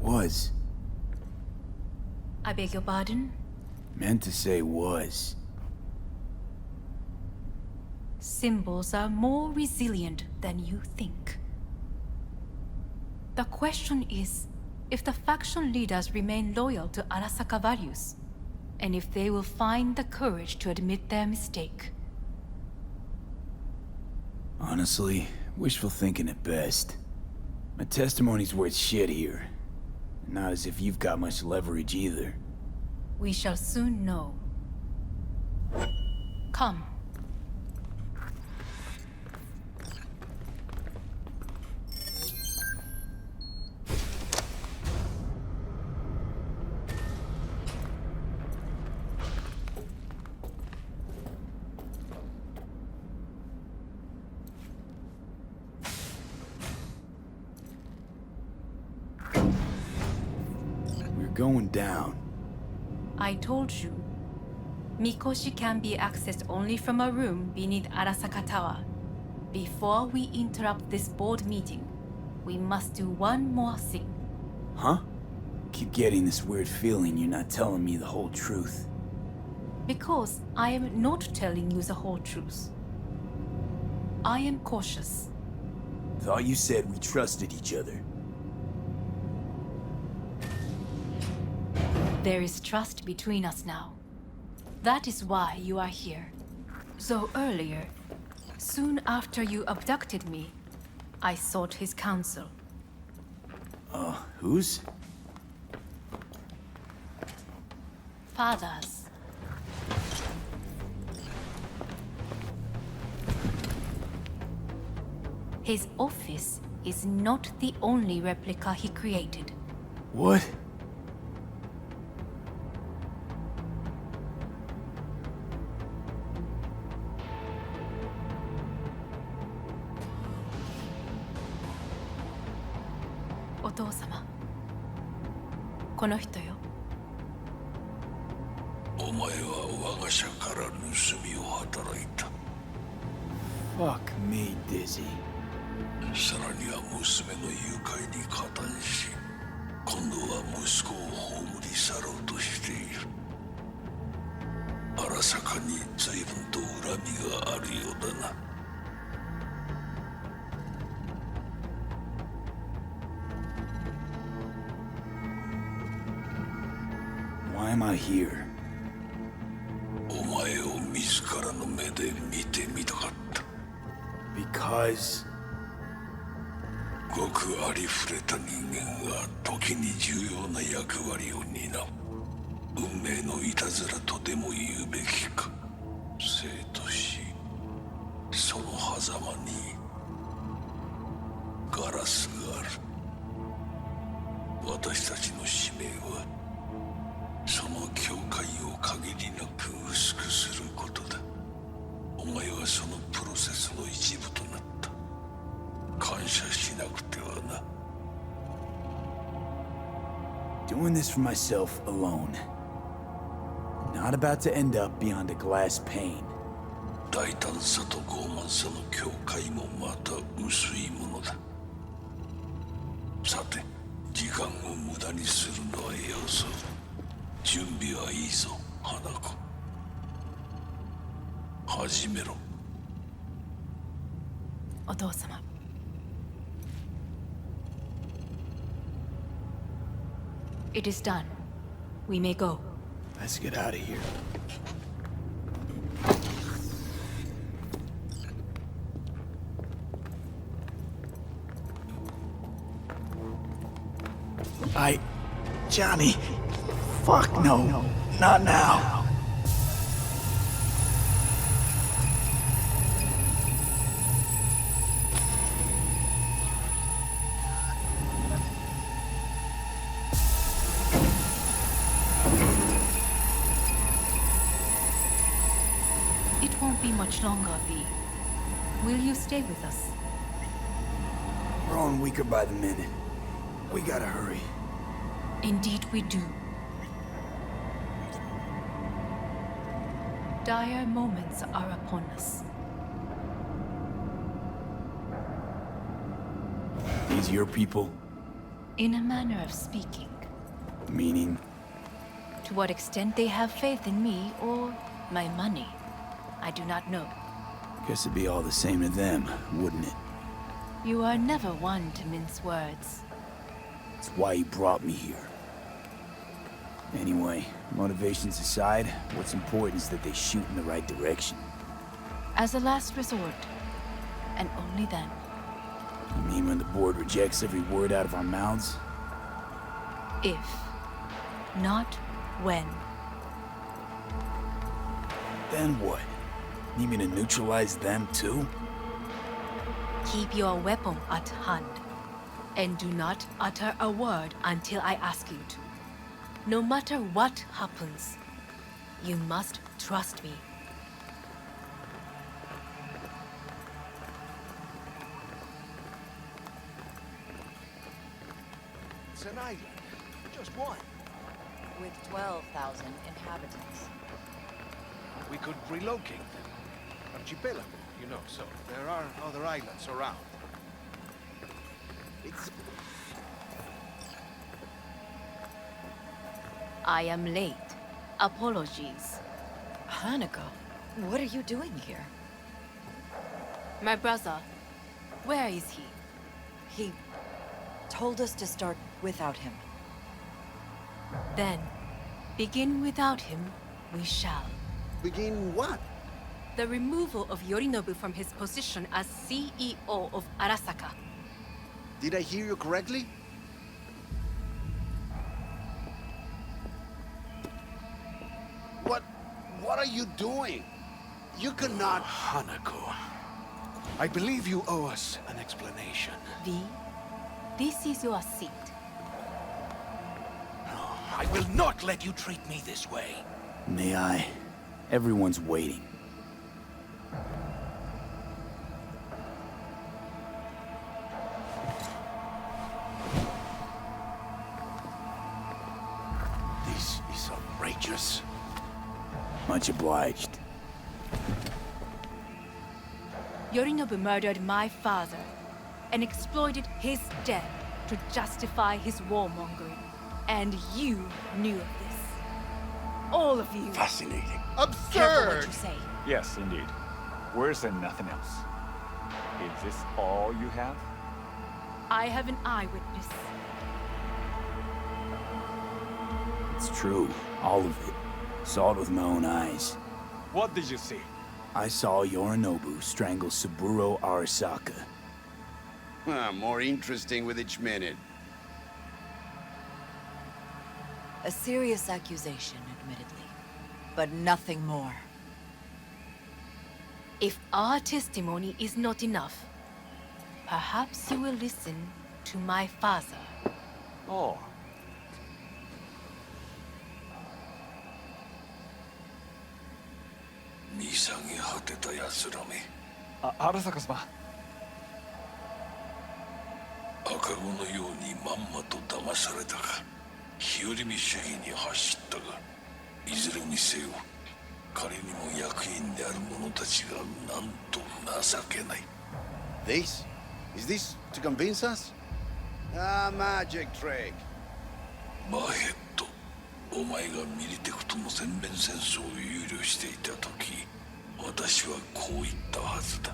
Was. I beg your pardon? Meant to say was. Symbols are more resilient than you think. The question is if the faction leaders remain loyal to Arasaka values, and if they will find the courage to admit their mistake. Honestly, wishful thinking at best. My testimony's worth shit here. Not as if you've got much leverage either. We shall soon know. Come. Going down. I told you. Mikoshi can be accessed only from a room beneath Arasaka Tower. Before we interrupt this board meeting, we must do one more thing. Huh? Keep getting this weird feeling you're not telling me the whole truth. Because I am not telling you the whole truth. I am cautious. Thought you said we trusted each other. There is trust between us now. That is why you are here. So earlier, soon after you abducted me, I sought his counsel. Whose? Father's. His office is not the only replica he created. What? Otō-sama. この人よ。お前は我が社から盗みを働いた。Fuck me, Dizzy. さらには娘の誘拐に加担し、今度は息子を葬り去ろうとしている。荒坂に随分と恨みがあるようだな。Why am I here? お前を自らの目で見てみたかった。Because... ごくありふれた人間が時に重要な役割を担う。運命のいたずらとでも言うべきか。生と死、その狭間にガラスがある。私たちの使命はその境界を限りなく薄くすることだ。お前はそのプロセスの一部となった。感謝しなくてはな。Doing this for myself alone. Not about to end up beyond a glass pane. 大胆さと傲慢さの境界もまた薄いものだ。さて、時間を無駄にするのはよそう。準備はいいぞ、花子。始めろ。お父様。It is done. We may go. Let's get out of here. Johnny. Fuck no. Not now. It won't be much longer, V. Will you stay with us? We're on weaker by the minute. We gotta hurry. Indeed we do. Dire moments are upon us. These your people? In a manner of speaking. Meaning? To what extent they have faith in me or my money, I do not know. Guess it'd be all the same to them, wouldn't it? You are never one to mince words. That's why you brought me here. Anyway, motivations aside, what's important is that they shoot in the right direction. As a last resort, and only then. You mean when the board rejects every word out of our mouths? If, not when. Then what? Need me to neutralize them too? Keep your weapon at hand, and do not utter a word until I ask you to. No matter what happens, you must trust me. It's an island. Just one. With 12,000 inhabitants. We could relocate them. Archipelago, you know, so there are other islands around. It's... I am late. Apologies. Hanako, what are you doing here? My brother, where is he? He told us to start without him. Then, begin without him, we shall. Begin what? The removal of Yorinobu from his position as CEO of Arasaka. Did I hear you correctly? What are you doing? You cannot... Hanako, I believe you owe us an explanation. V, this is your seat. No, I will not let you treat me this way. May I? Everyone's waiting. This is outrageous. Much obliged. Yorinobu murdered my father and exploited his death to justify his warmongering. And you knew of this. All of you. Fascinating. Careful what you say. Yes, indeed. Worse than nothing else. Is this all you have? I have an eyewitness. It's true. All of it. Saw it with my own eyes. What did you see? I saw Yorinobu strangle Saburo Arasaka. More interesting with each minute. A serious accusation, admittedly, but nothing more. If our testimony is not enough, perhaps you will listen to my father. Oh. Arasaka様。赤子のようにまんまと騙されたが、日和見主義に走ったが、いずれにせよ、彼にも役員である者たちがなんと情けない。Is this to convince us? A magic trick. マーヘッド、お前がミリテクとの全面戦争を憂慮していた時、私はこう言ったはずだ。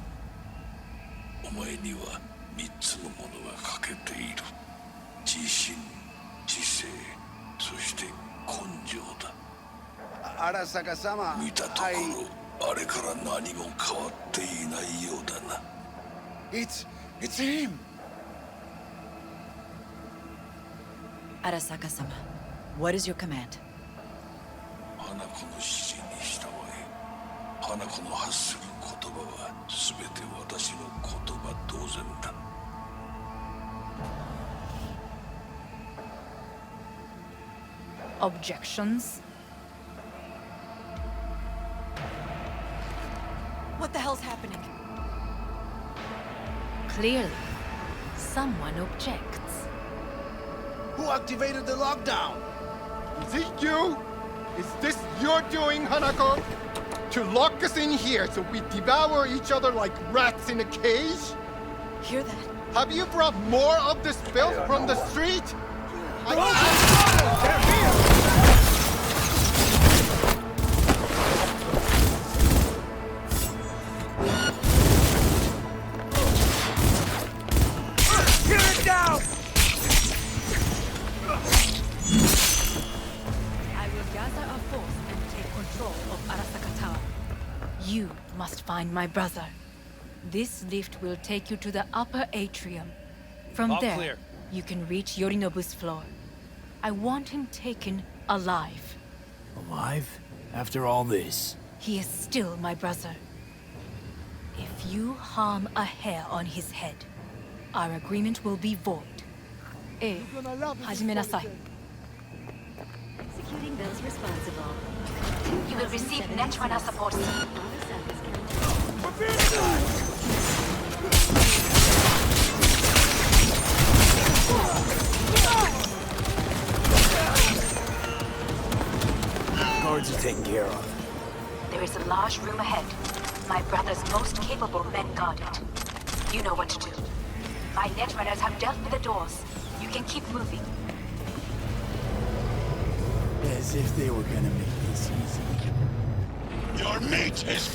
お前には3つのものが欠けている。自信、知性、そして根性だ。Arasaka-sama, 見たところ、あれから何も変わっていないようだな。It's him! Arasaka-sama, what is your command? 花子の指示に従え。花子の発する言葉は全て私の言葉同然だ。Objections? What the hell's happening? Clearly, someone objects. Who activated the lockdown? Is it you? Is this your doing, Hanako? To lock us in here so we devour each other like rats in a cage? Hear that? Have you brought more of this filth from the street? You must find my brother. This lift will take you to the upper atrium. From All there, clear. you can reach Yorinobu's floor. I want him taken alive. Alive? After all this? He is still my brother. If you harm a hair on his head, our agreement will be void. Hajime nasai. Executing those responsible. You will receive Netrunner support. Guards are taken care of. There is a large room ahead. My brother's most capable men guard it. You know what to do. My Netrunners have dealt with the doors. You can keep moving. As if they were gonna make this easy. Your mate is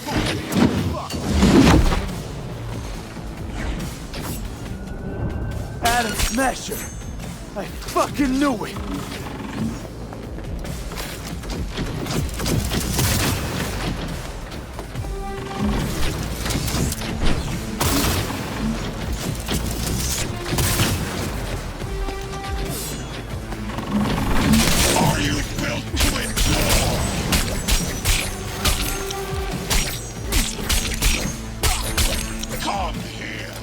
Adam Smasher! I fucking knew it! Are you built to endure? Come here.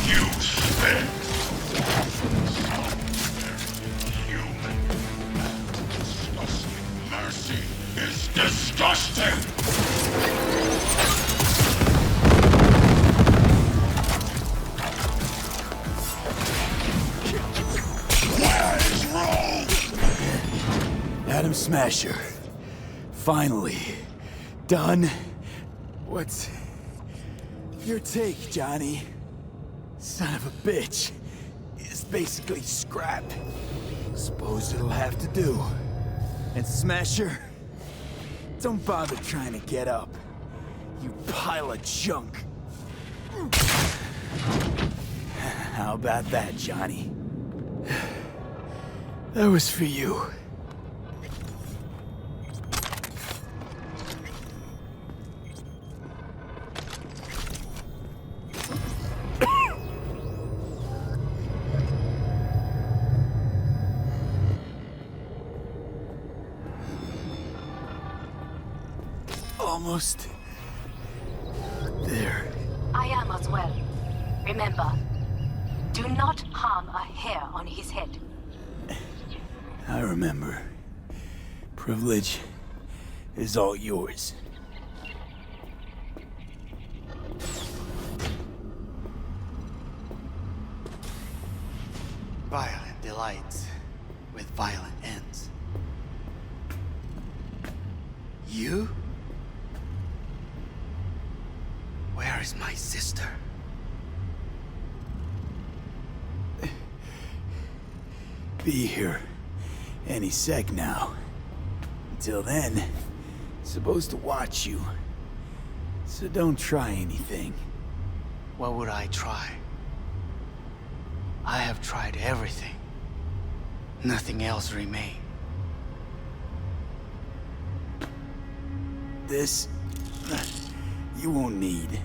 You spit. Human. Disgusting. Mercy is disgusting. Where is Rome? Adam Smasher. Finally. Done. What's your take, Johnny? Son of a bitch. It's basically scrap. Suppose it'll have to do. And Smasher, don't bother trying to get up. You pile of junk. How about that, Johnny? That was for you. Almost there. I am as well. Remember, do not harm a hair on his head. I remember. Privilege is all yours. Violent delights with violent ends. You? Where is my sister? be here any sec now. Until then, supposed to watch you. So don't try anything. What would I try? I have tried everything. Nothing else remains. This... you won't need.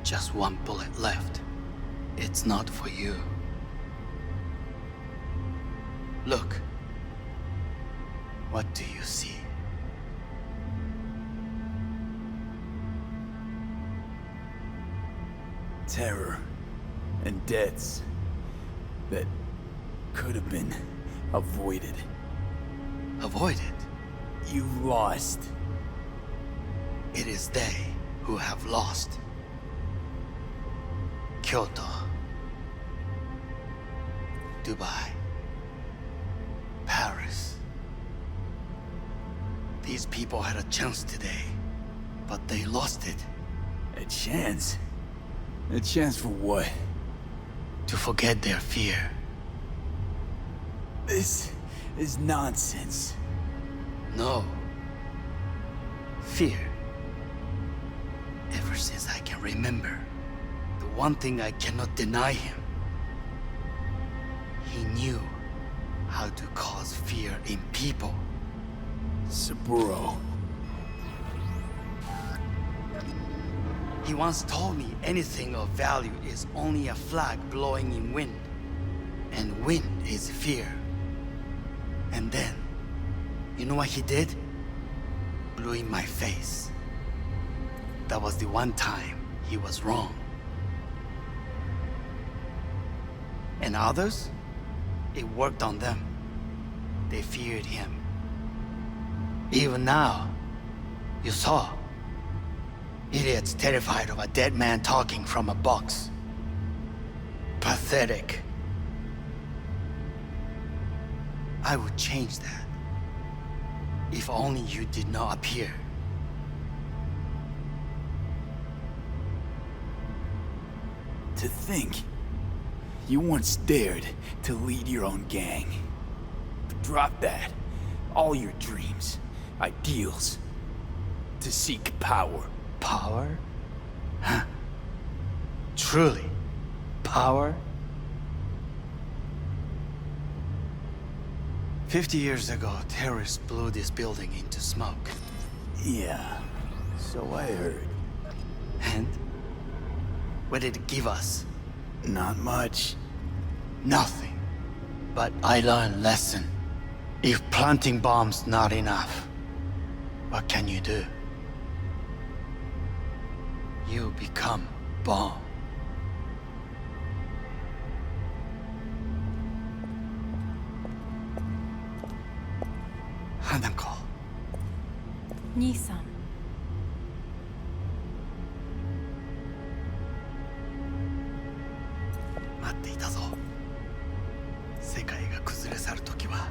Just one bullet left. It's not for you. Look. What do you see? Terror and deaths that could have been avoided. Avoided? You've lost. It is they who have lost. Kyoto. Dubai. Paris. These people had a chance today, but they lost it. A chance? A chance for what? To forget their fear. This is nonsense. No. Fear. Ever since I can remember, the one thing I cannot deny him. He knew how to cause fear in people. Saburo. He once told me anything of value is only a flag blowing in wind. And wind is fear. And then, you know what he did? Blew in my face. That was the one time he was wrong. And others? It worked on them. They feared him. Even now, you saw. Idiots terrified of a dead man talking from a box. Pathetic. I would change that. If only you did not appear. To think, you once dared to lead your own gang. But drop that. All your dreams, ideals. To seek power. Power? Huh. Truly, power? 50 years ago, terrorists blew this building into smoke. Yeah, so I heard. And? What did it give us? Not much. Nothing. But I learned lesson. If planting bombs not enough, what can you do? You become bomb. Hanako. 兄さん。待っていたぞ。世界が崩れ去るときは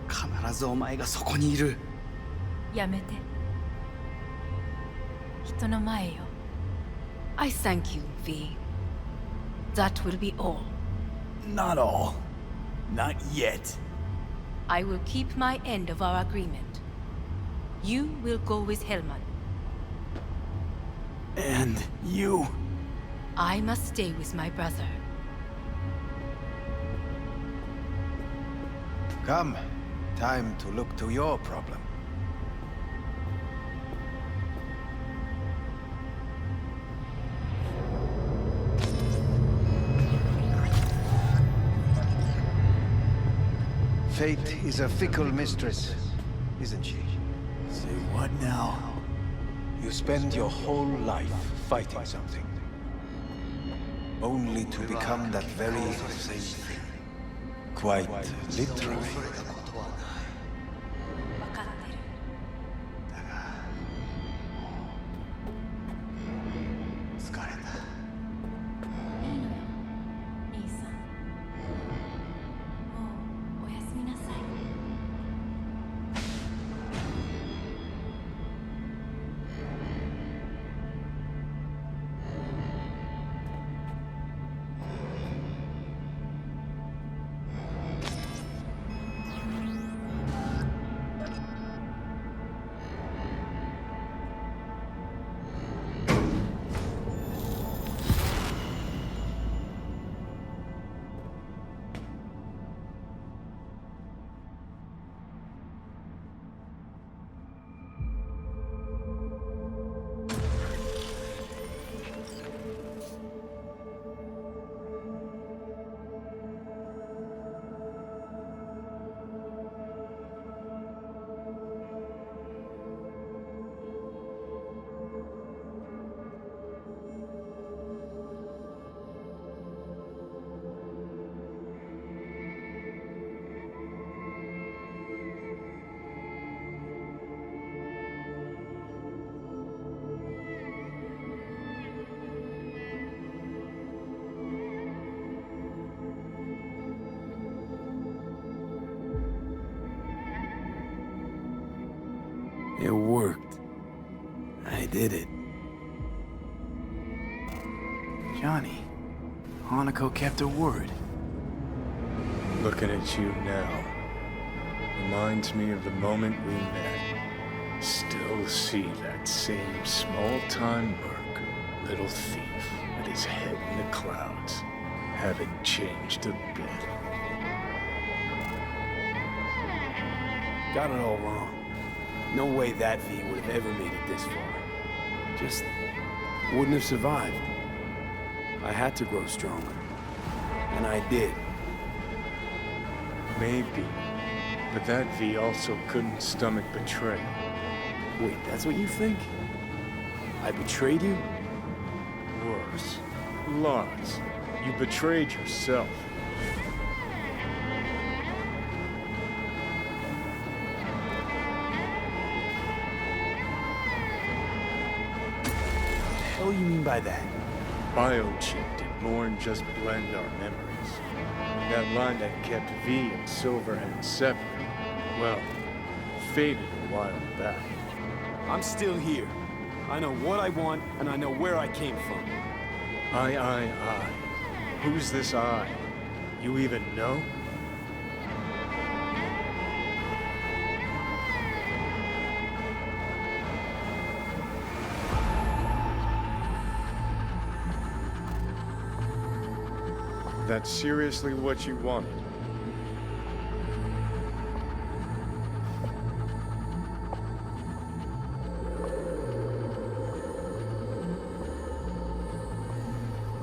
必ずお前がそこにいる。やめて。人の前よ。I thank you, V. That will be all. Not all. Not yet. I will keep my end of our agreement. You will go with Hellman. And you? I must stay with my brother. Come. Time to look to your problem. Fate is a fickle mistress, isn't she? Say what now? You spend your whole life fighting something, only to become that very same thing. Quite literally. It worked. I did it. Johnny, Hanako kept her word. Looking at you now reminds me of the moment we met. Still see that same small-time merc, little thief with his head in the clouds. Haven't changed a bit. Got it all wrong. No way that V would have ever made it this far. Just wouldn't have survived. I had to grow stronger. And I did. Maybe. But that V also couldn't stomach betrayal. Wait, that's what you think? I betrayed you? Worse. Lots. You betrayed yourself. What the hell you mean by that? Biochip did more than just blend our memories. That line that kept V and Silverhand separate, well, faded a while back. I'm still here. I know what I want, and I know where I came from. I. Who's this I? You even know? That's seriously what you wanted?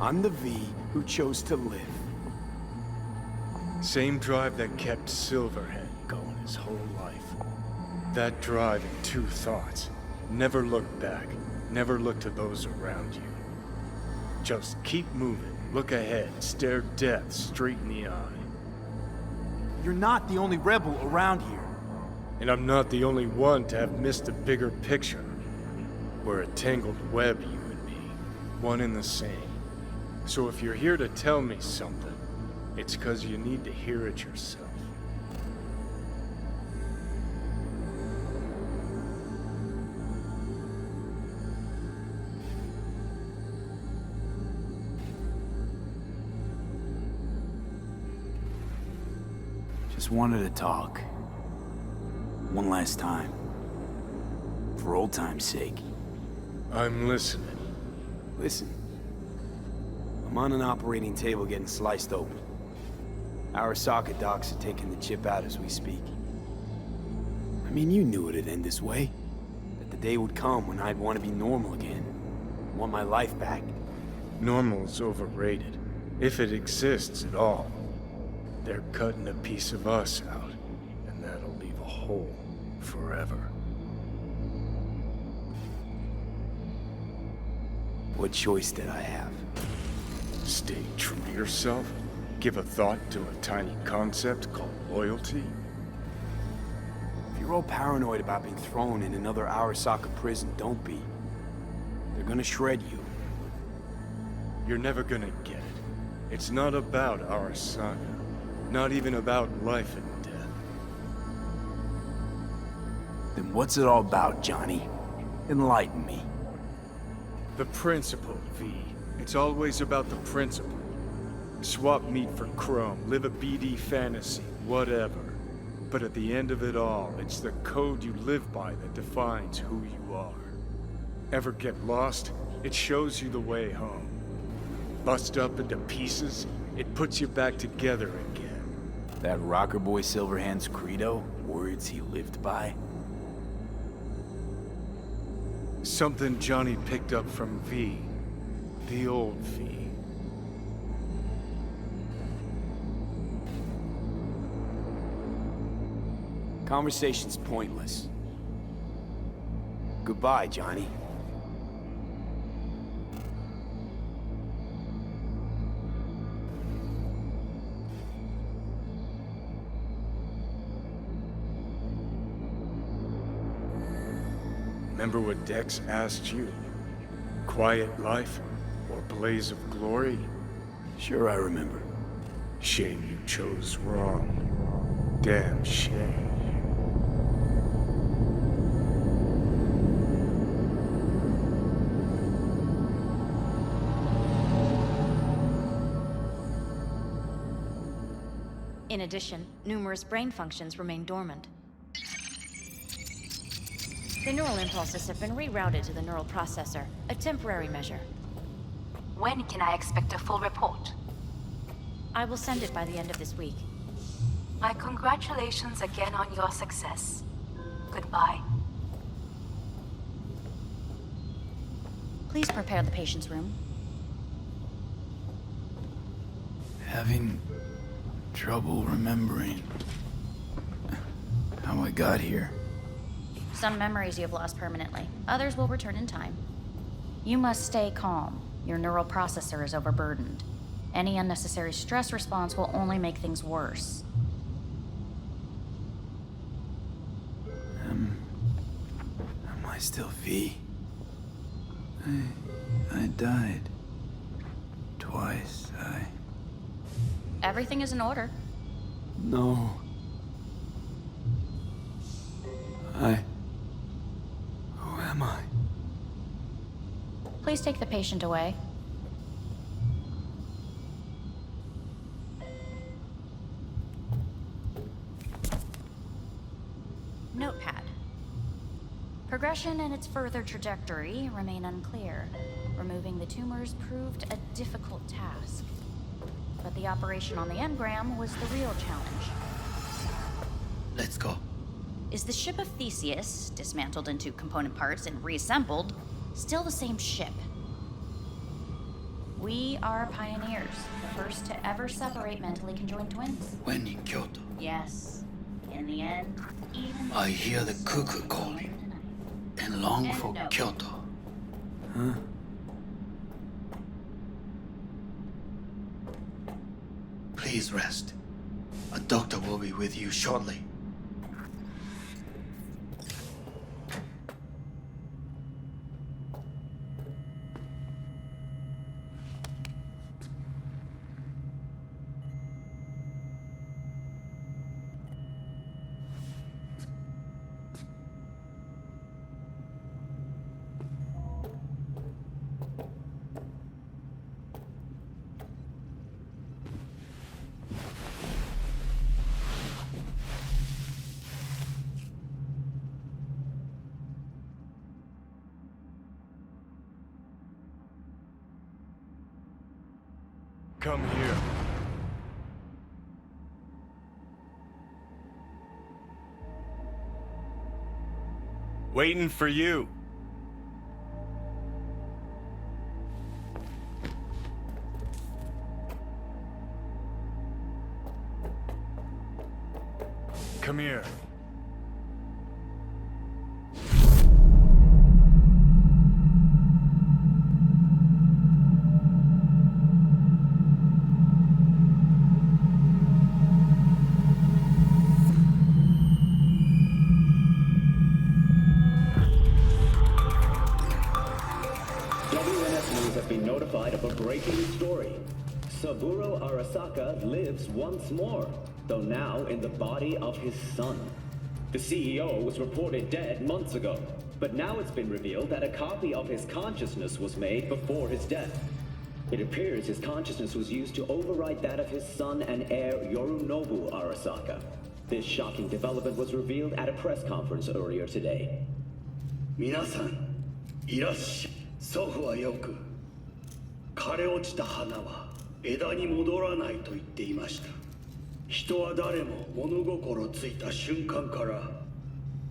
I'm the V who chose to live. Same drive that kept Silverhand going his whole life. That drive and two thoughts. Never look back. Never look to those around you. Just keep moving. Look ahead. Stare death straight in the eye. You're not the only rebel around here. And I'm not the only one to have missed the bigger picture. We're a tangled web, you and me. One and the same. So if you're here to tell me something, it's 'cause you need to hear it yourself. Just wanted to talk. One last time. For old time's sake. I'm listening. Listen. I'm on an operating table getting sliced open. Arasaka docs are taking the chip out as we speak. I mean, you knew it'd end this way. That the day would come when I'd want to be normal again. Want my life back. Normal's overrated. If it exists at all. They're cutting a piece of us out, and that'll leave a hole forever. What choice did I have? Stay true to yourself? Give a thought to a tiny concept called loyalty? If you're all paranoid about being thrown in another Arasaka prison, don't be. They're gonna shred you. You're never gonna get it. It's not about Arasaka. Not even about life and death. Then what's it all about, Johnny? Enlighten me. The principle, V. It's always about the principle. Swap meat for chrome, live a BD fantasy, whatever. But at the end of it all, it's the code you live by that defines who you are. Ever get lost? It shows you the way home. Bust up into pieces, it puts you back together again. That rocker boy Silverhand's credo? Words he lived by? Something Johnny picked up from V. The old V. Conversation's pointless. Goodbye, Johnny. Remember what Dex asked you? Quiet life or blaze of glory? Sure I remember. Shame you chose wrong. Damn shame. In addition, numerous brain functions remain dormant. The neural impulses have been rerouted to the neural processor, a temporary measure. When can I expect a full report? I will send it by the end of this week. My congratulations again on your success. Goodbye. Please prepare the patient's room. Having trouble remembering how I got here. Some memories you have lost permanently. Others will return in time. You must stay calm. Your neural processor is overburdened. Any unnecessary stress response will only make things worse. Am I still V? I died. Twice. Everything is in order. No. Who am I? Please take the patient away. Notepad. Progression and its further trajectory remain unclear. Removing the tumors proved a difficult task. But the operation on the engram was the real challenge. Let's go. Is the ship of Theseus, dismantled into component parts and reassembled, still the same ship? We are pioneers, the first to ever separate mentally conjoined twins. When in Kyoto, Yes. In the end, even... I hear the cuckoo calling and long for Kyoto. Huh? Please rest. A doctor will be with you shortly. Come here. Waiting for you. Come here. Saburo Arasaka lives once more, though now in the body of his son. The CEO was reported dead months ago, but now it's been revealed that a copy of his consciousness was made before his death. It appears his consciousness was used to override that of his son and heir Yorinobu Arasaka. This shocking development was revealed at a press conference earlier today. 皆さん、いらっしゃい。祖父はよく、枯れ落ちた花は枝に戻らないと言っていました。人は誰も物心ついた瞬間から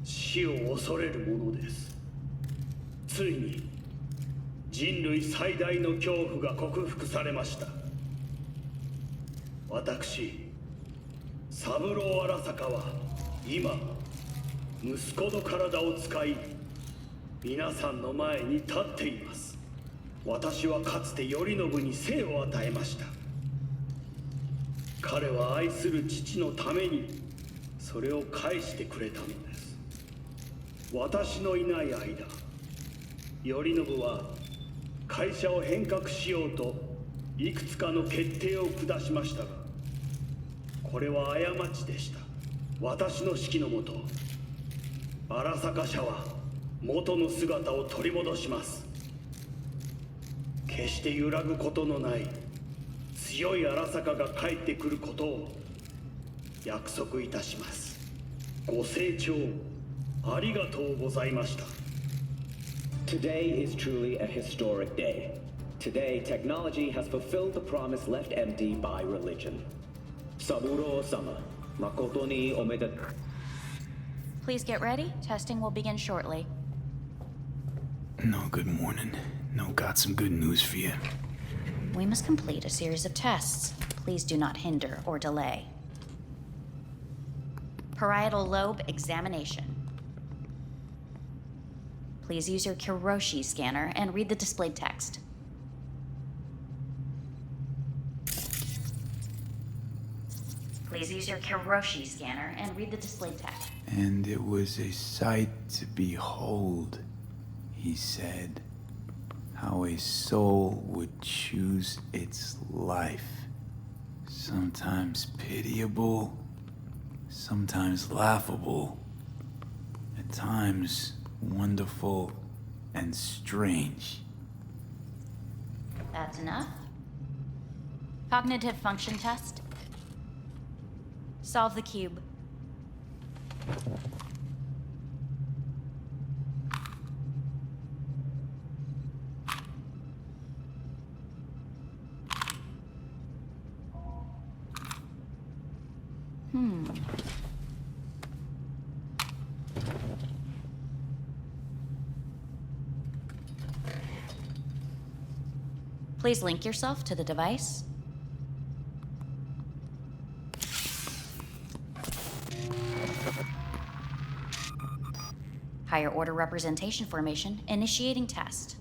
死を恐れるものです。ついに人類最大の恐怖が克服されました。私、三郎荒坂は今息子の体を使い皆さんの前に立っています。私はかつて頼信に生を与えました。彼は愛する父のためにそれを返してくれたのです。私のいない間、頼信は会社を変革しようといくつかの決定を下しましたが、これは過ちでした。私の指揮のもと、荒坂社は元の姿を取り戻します。決して揺らぐことのない強い荒坂が帰ってくることを約束いたします。ご清聴ありがとうございました。 Today is truly a historic day. Today, technology has fulfilled the promise left empty by religion. Saburo-sama, makoto ni omedetou. Please get ready. Testing will begin shortly. No, good morning. No, got some good news for you. We must complete a series of tests. Please do not hinder or delay. Parietal lobe examination. Please use your Kiroshi scanner and read the displayed text. Please use your Kiroshi scanner and read the displayed text. And it was a sight to behold, he said, how a soul would choose its life. Sometimes pitiable, sometimes laughable, at times wonderful and strange. That's enough. Cognitive function test. Solve the cube. Please link yourself to the device. Higher order representation formation, initiating test.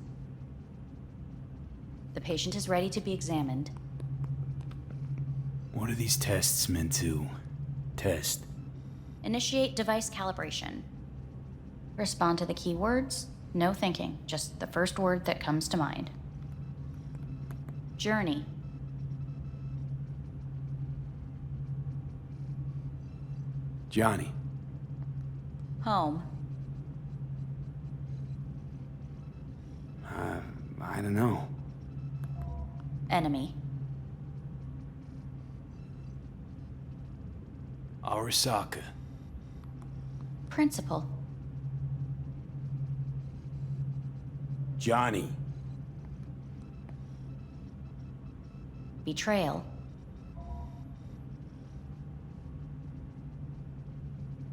The patient is ready to be examined. What are these tests meant to test? Initiate device calibration. Respond to the keywords. No thinking, just the first word that comes to mind. Journey. Johnny. Home. I don't know. Enemy. Arasaka. Principal. Johnny. Betrayal.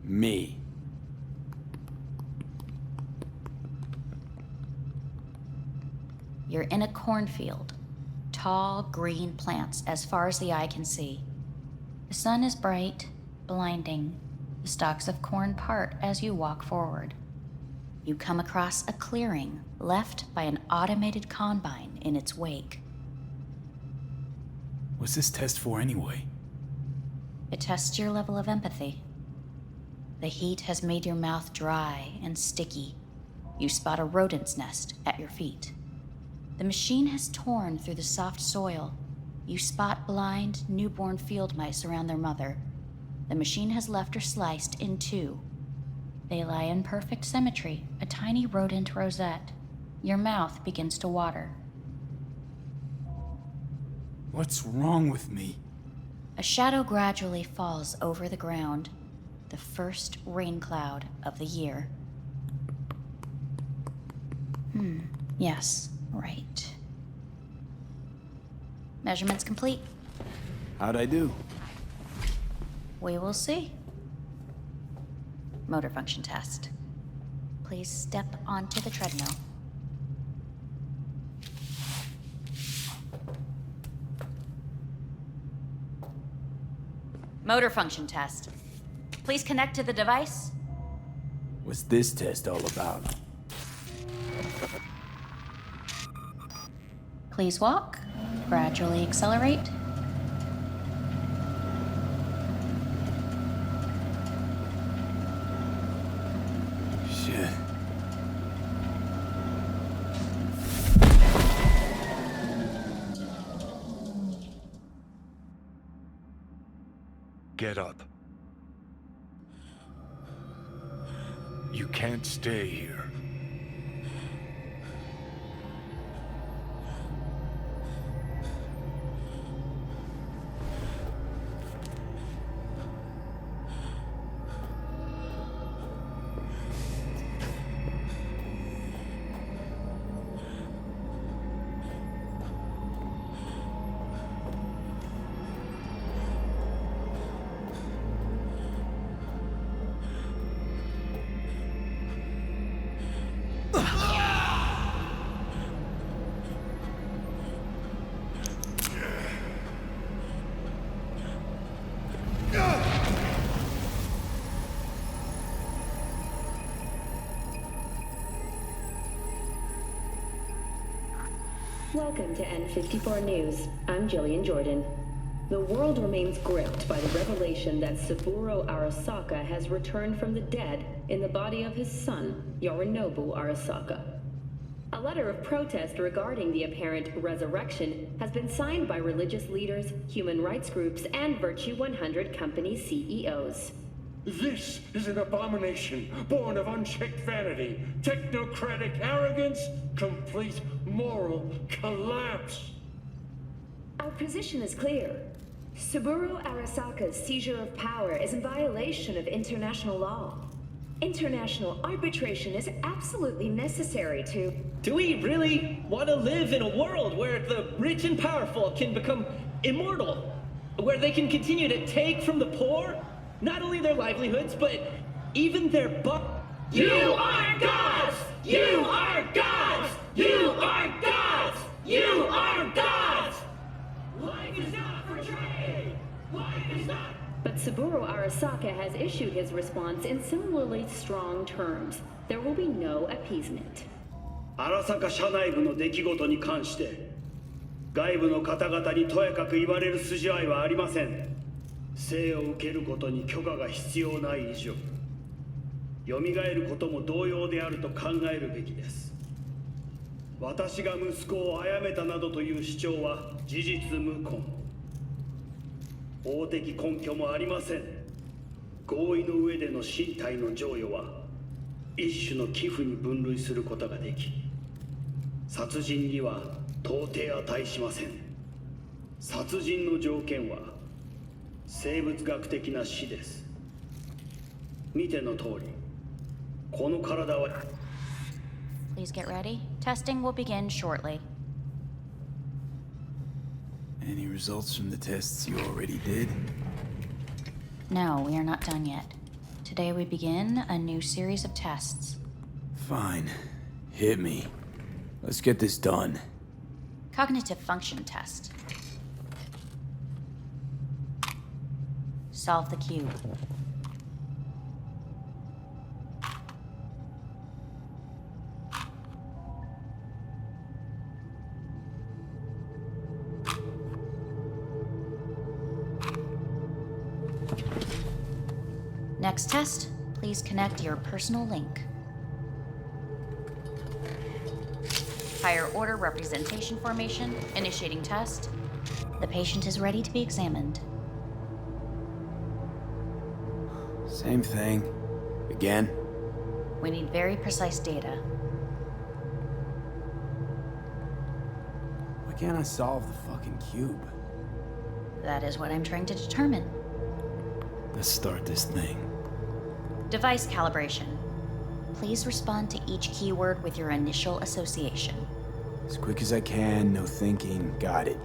Me. You're in a cornfield. Tall, green plants as far as the eye can see. The sun is bright, blinding. The stalks of corn part as you walk forward. You come across a clearing left by an automated combine in its wake. What's this test for anyway? It tests your level of empathy. The heat has made your mouth dry and sticky. You spot a rodent's nest at your feet. The machine has torn through the soft soil. You spot blind, newborn field mice around their mother. The machine has left her sliced in two. They lie in perfect symmetry, a tiny rodent rosette. Your mouth begins to water. What's wrong with me? A shadow gradually falls over the ground. The first rain cloud of the year. Yes, right. Measurements complete. How'd I do? We will see. Motor function test. Please step onto the treadmill. Motor function test. Please connect to the device. What's this test all about? Please walk. Gradually accelerate. Shit. Get up. You can't stay here. Welcome to N54 News. I'm Jillian Jordan. The world remains gripped by the revelation that Saburo Arasaka has returned from the dead in the body of his son, Yorinobu Arasaka. A letter of protest regarding the apparent resurrection has been signed by religious leaders, human rights groups, and Virtue 100 company CEOs. This is an abomination born of unchecked vanity, technocratic arrogance, complete moral collapse. Our position is clear. Saburo Arasaka's seizure of power is in violation of international law. International arbitration is absolutely necessary to... Do we really want to live in a world where the rich and powerful can become immortal? Where they can continue to take from the poor? Not only their livelihoods, but even their You are gods! You are gods! You are gods! You are gods! Life is not for trade! Life is not... But Saburo Arasaka has issued his response in similarly strong terms. There will be no appeasement. 荒坂社内部の出来事に関して外部の方々にとやかく言われる筋合いはありません。生を受けることに許可が必要ない以上、蘇ることも同様であると考えるべきです。私が息子を殺めたなどという主張は事実無根。法的根拠もありません。合意の上での身体の贈与は一種の寄付に分類することができ、殺人には到底値しません。殺人の条件は生物学的な死です。見ての通り、この体は Please get ready. Testing will begin shortly. Any results from the tests you already did? No, we are not done yet. Today we begin a new series of tests. Fine. Hit me. Let's get this done. Cognitive function test. Solve the cube. Next test, please connect your personal link. Higher order representation formation, initiating test. The patient is ready to be examined. Same thing. Again? We need very precise data. Why can't I solve the fucking cube? That is what I'm trying to determine. Let's start this thing. Device calibration. Please respond to each keyword with your initial association. As quick as I can, no thinking. Got it.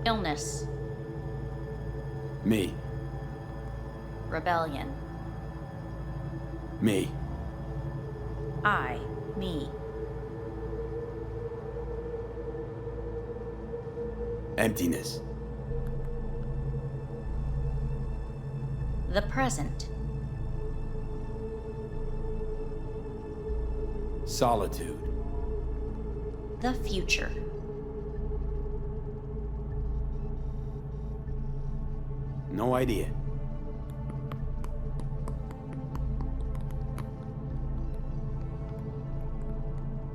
Illness. Me. Rebellion. Me. Me. Emptiness. The present. Solitude. The future. No idea.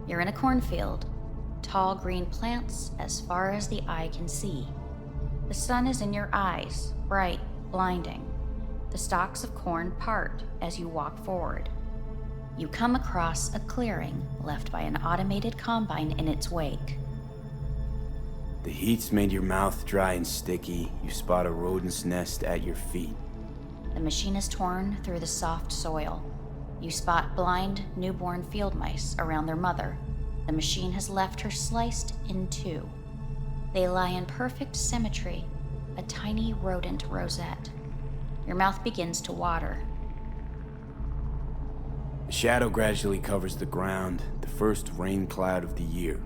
You're in a cornfield. Tall green plants as far as the eye can see. The sun is in your eyes, bright, blinding. The stalks of corn part as you walk forward. You come across a clearing left by an automated combine in its wake. The heat's made your mouth dry and sticky. You spot a rodent's nest at your feet. The machine is torn through the soft soil. You spot blind, newborn field mice around their mother. The machine has left her sliced in two. They lie in perfect symmetry, a tiny rodent rosette. Your mouth begins to water. A shadow gradually covers the ground, the first rain cloud of the year.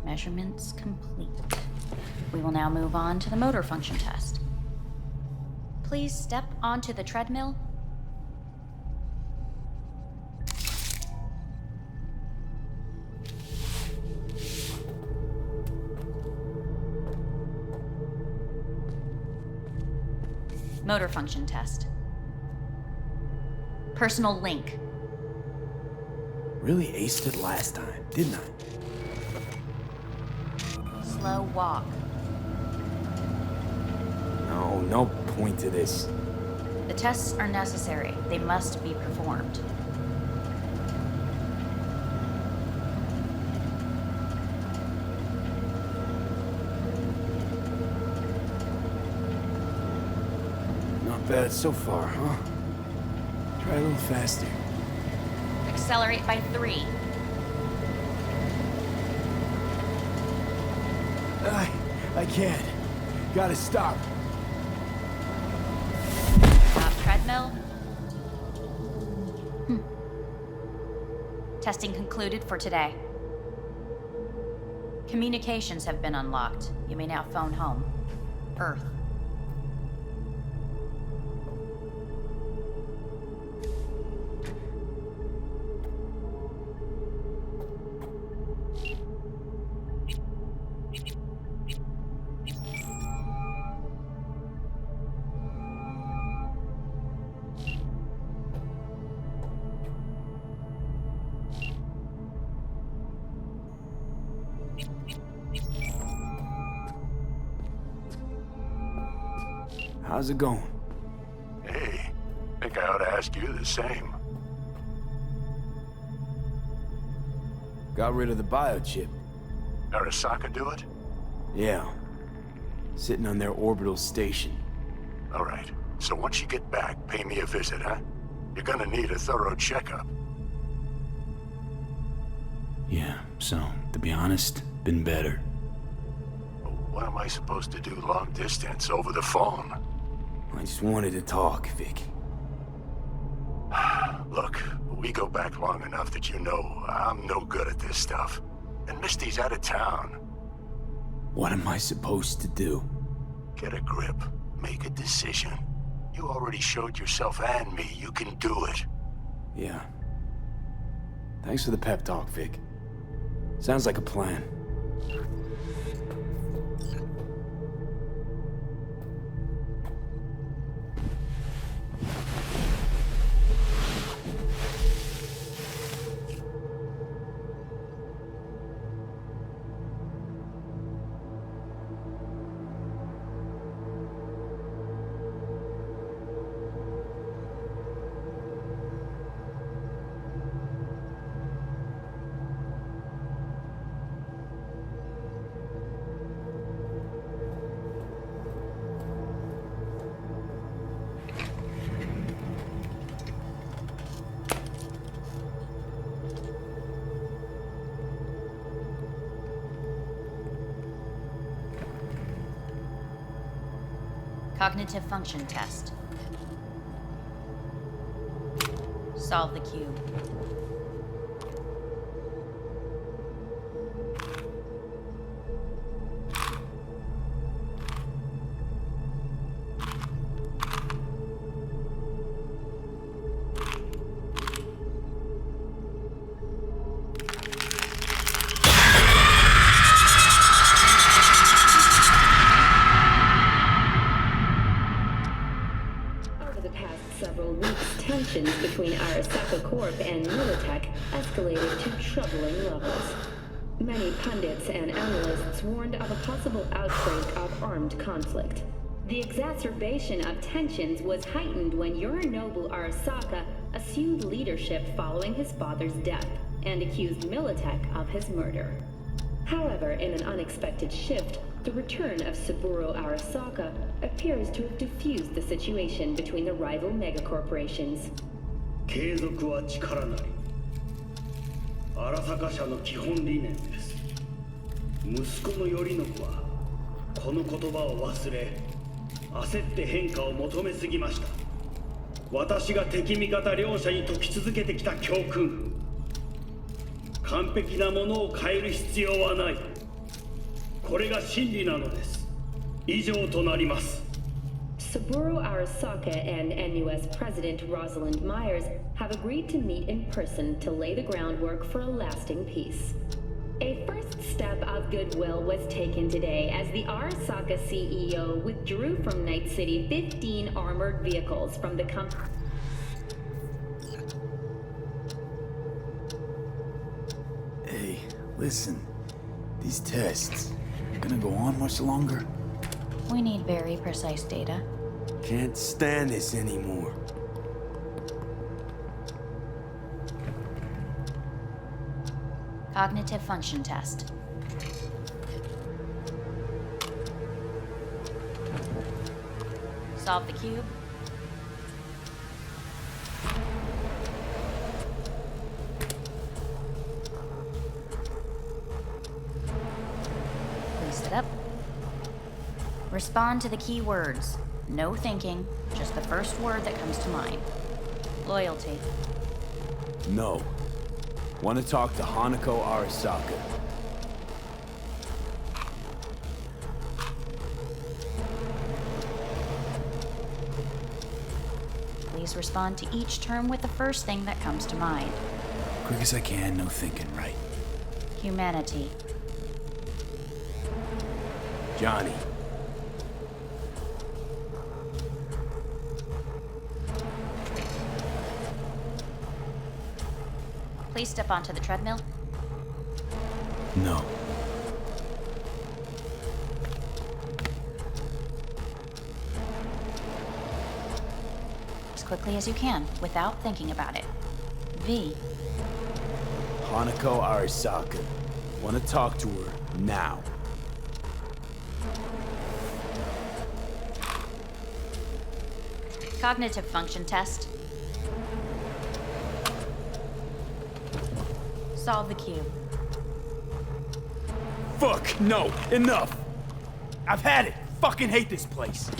Measurements complete. We will now move on to the motor function test. Please step onto the treadmill. Motor function test. Personal link. Really aced it last time, didn't I? Slow walk. No point to this. The tests are necessary. They must be performed. Not bad so far, huh? Try a little faster. Accelerate by 3. I can't. Gotta stop. Stop treadmill. Testing concluded for today. Communications have been unlocked. You may now phone home. Earth. How's it going? Hey, think I ought to ask you the same. Got rid of the biochip. Arasaka do it? Yeah. Sitting on their orbital station. All right. So once you get back, pay me a visit, huh? You're gonna need a thorough checkup. Yeah, so, to be honest, been better. What am I supposed to do long distance over the phone? I just wanted to talk, Vic. Look, we go back long enough that you know I'm no good at this stuff. And Misty's out of town. What am I supposed to do? Get a grip. Make a decision. You already showed yourself and me you can do it. Yeah. Thanks for the pep talk, Vic. Sounds like a plan. Cognitive function test. Solve the cube. Between Arasaka Corp and Militech escalated to troubling levels. Many pundits and analysts warned of a possible outbreak of armed conflict. The exacerbation of tensions was heightened when Yorinobu Arasaka assumed leadership following his father's death and accused Militech of his murder. However, in an unexpected shift, the return of Saburo Arasaka appears to have diffused the situation between the rival megacorporations. 継続は力なり。荒坂社の基本理念です。息子の頼信はこの言葉を忘れ、焦って変化を求めすぎました。私が敵味方両者に説き続けてきた教訓。完璧なものを変える必要はない。これが真理なのです。以上となります。 Saburo Arasaka and NUS President Rosalind Myers have agreed to meet in person to lay the groundwork for a lasting peace. A first step of goodwill was taken today as the Arasaka CEO withdrew from Night City 15 armored vehicles from the company. Hey, listen. These tests gonna go on much longer? We need very precise data. Can't stand this anymore. Cognitive function test. Solve the cube. Please sit up. Respond to the key words. No thinking, just the first word that comes to mind. Loyalty. No. Want to talk to Hanako Arasaka. Please respond to each term with the first thing that comes to mind. Quick as I can, no thinking, right? Humanity. Johnny. Please step onto the treadmill. No. As quickly as you can, without thinking about it. V. Hanako Arasaka. Want to talk to her now. Cognitive function test. Solve the cube. Fuck, no, enough. I've had it. Fucking hate this place.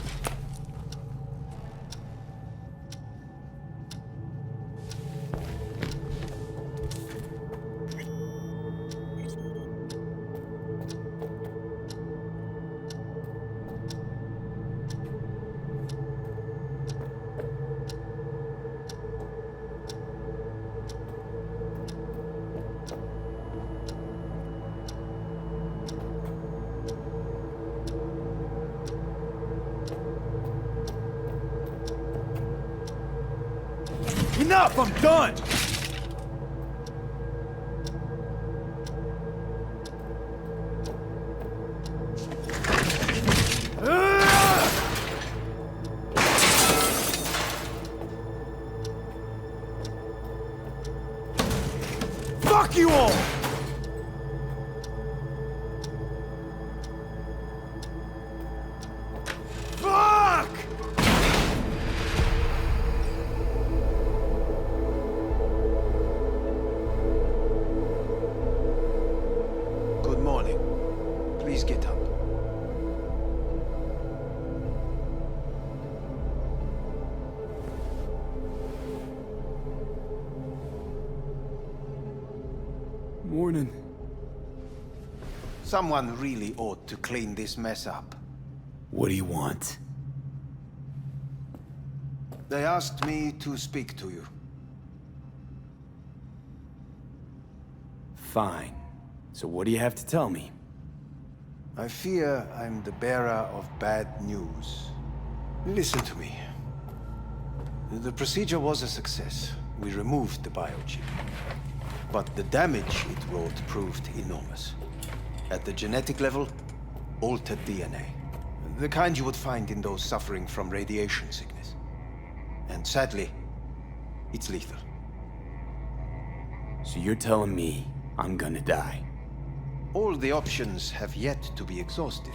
Enough! I'm done! Fuck you all! Fuck! Good morning. Please get up. Morning. Someone really ought to clean this mess up. What do you want? They asked me to speak to you. Fine. So what do you have to tell me? I fear I'm the bearer of bad news. Listen to me. The procedure was a success. We removed the biochip. But the damage it wrought proved enormous. At the genetic level, altered DNA. The kind you would find in those suffering from radiation sickness. And sadly, it's lethal. So you're telling me I'm gonna die? All the options have yet to be exhausted.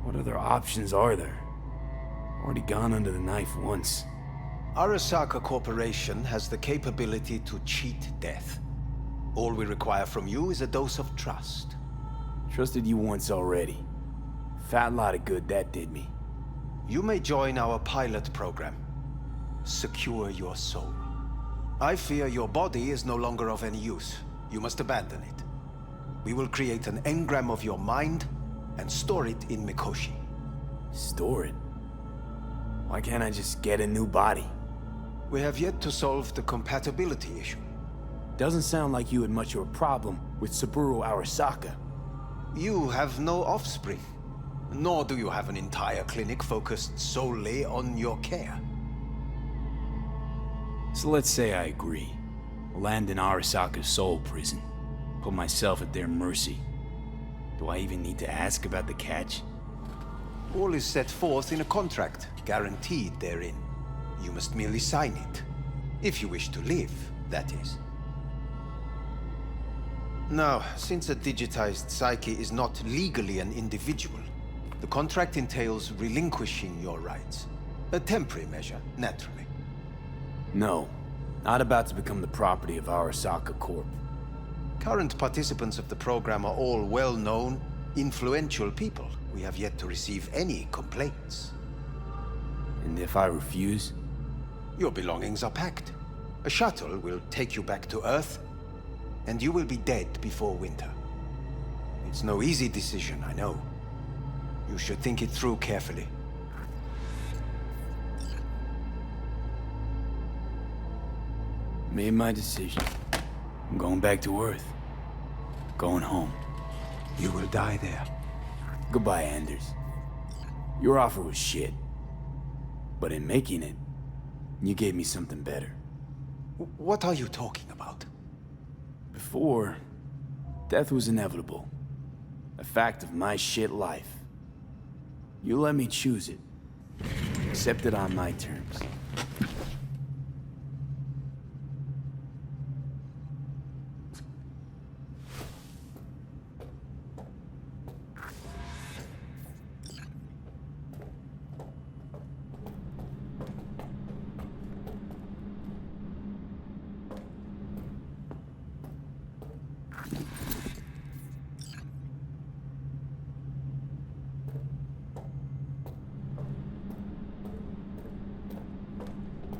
What other options are there? Already gone under the knife once. Arasaka Corporation has the capability to cheat death. All we require from you is a dose of trust. Trusted you once already. Fat lot of good that did me. You may join our pilot program. Secure your soul. I fear your body is no longer of any use. You must abandon it. We will create an engram of your mind and store it in Mikoshi. Store it? Why can't I just get a new body? We have yet to solve the compatibility issue. Doesn't sound like you had much of a problem with Saburo Arasaka. You have no offspring, nor do you have an entire clinic focused solely on your care. So let's say I agree. Land in Arasaka's soul prison. Put myself at their mercy. Do I even need to ask about the catch? All is set forth in a contract, guaranteed therein. You must merely sign it. If you wish to live, that is. Now, since a digitized psyche is not legally an individual, the contract entails relinquishing your rights. A temporary measure, naturally. No, not about to become the property of Arasaka Corp. Current participants of the program are all well-known, influential people. We have yet to receive any complaints. And if I refuse? Your belongings are packed. A shuttle will take you back to Earth, and you will be dead before winter. It's no easy decision, I know. You should think it through carefully. Made my decision. I'm going back to Earth. Going home. You will die there. Goodbye, Anders. Your offer was shit. But in making it, you gave me something better. What are you talking about? Before, death was inevitable. A fact of my shit life. You let me choose it. Accept it on my terms.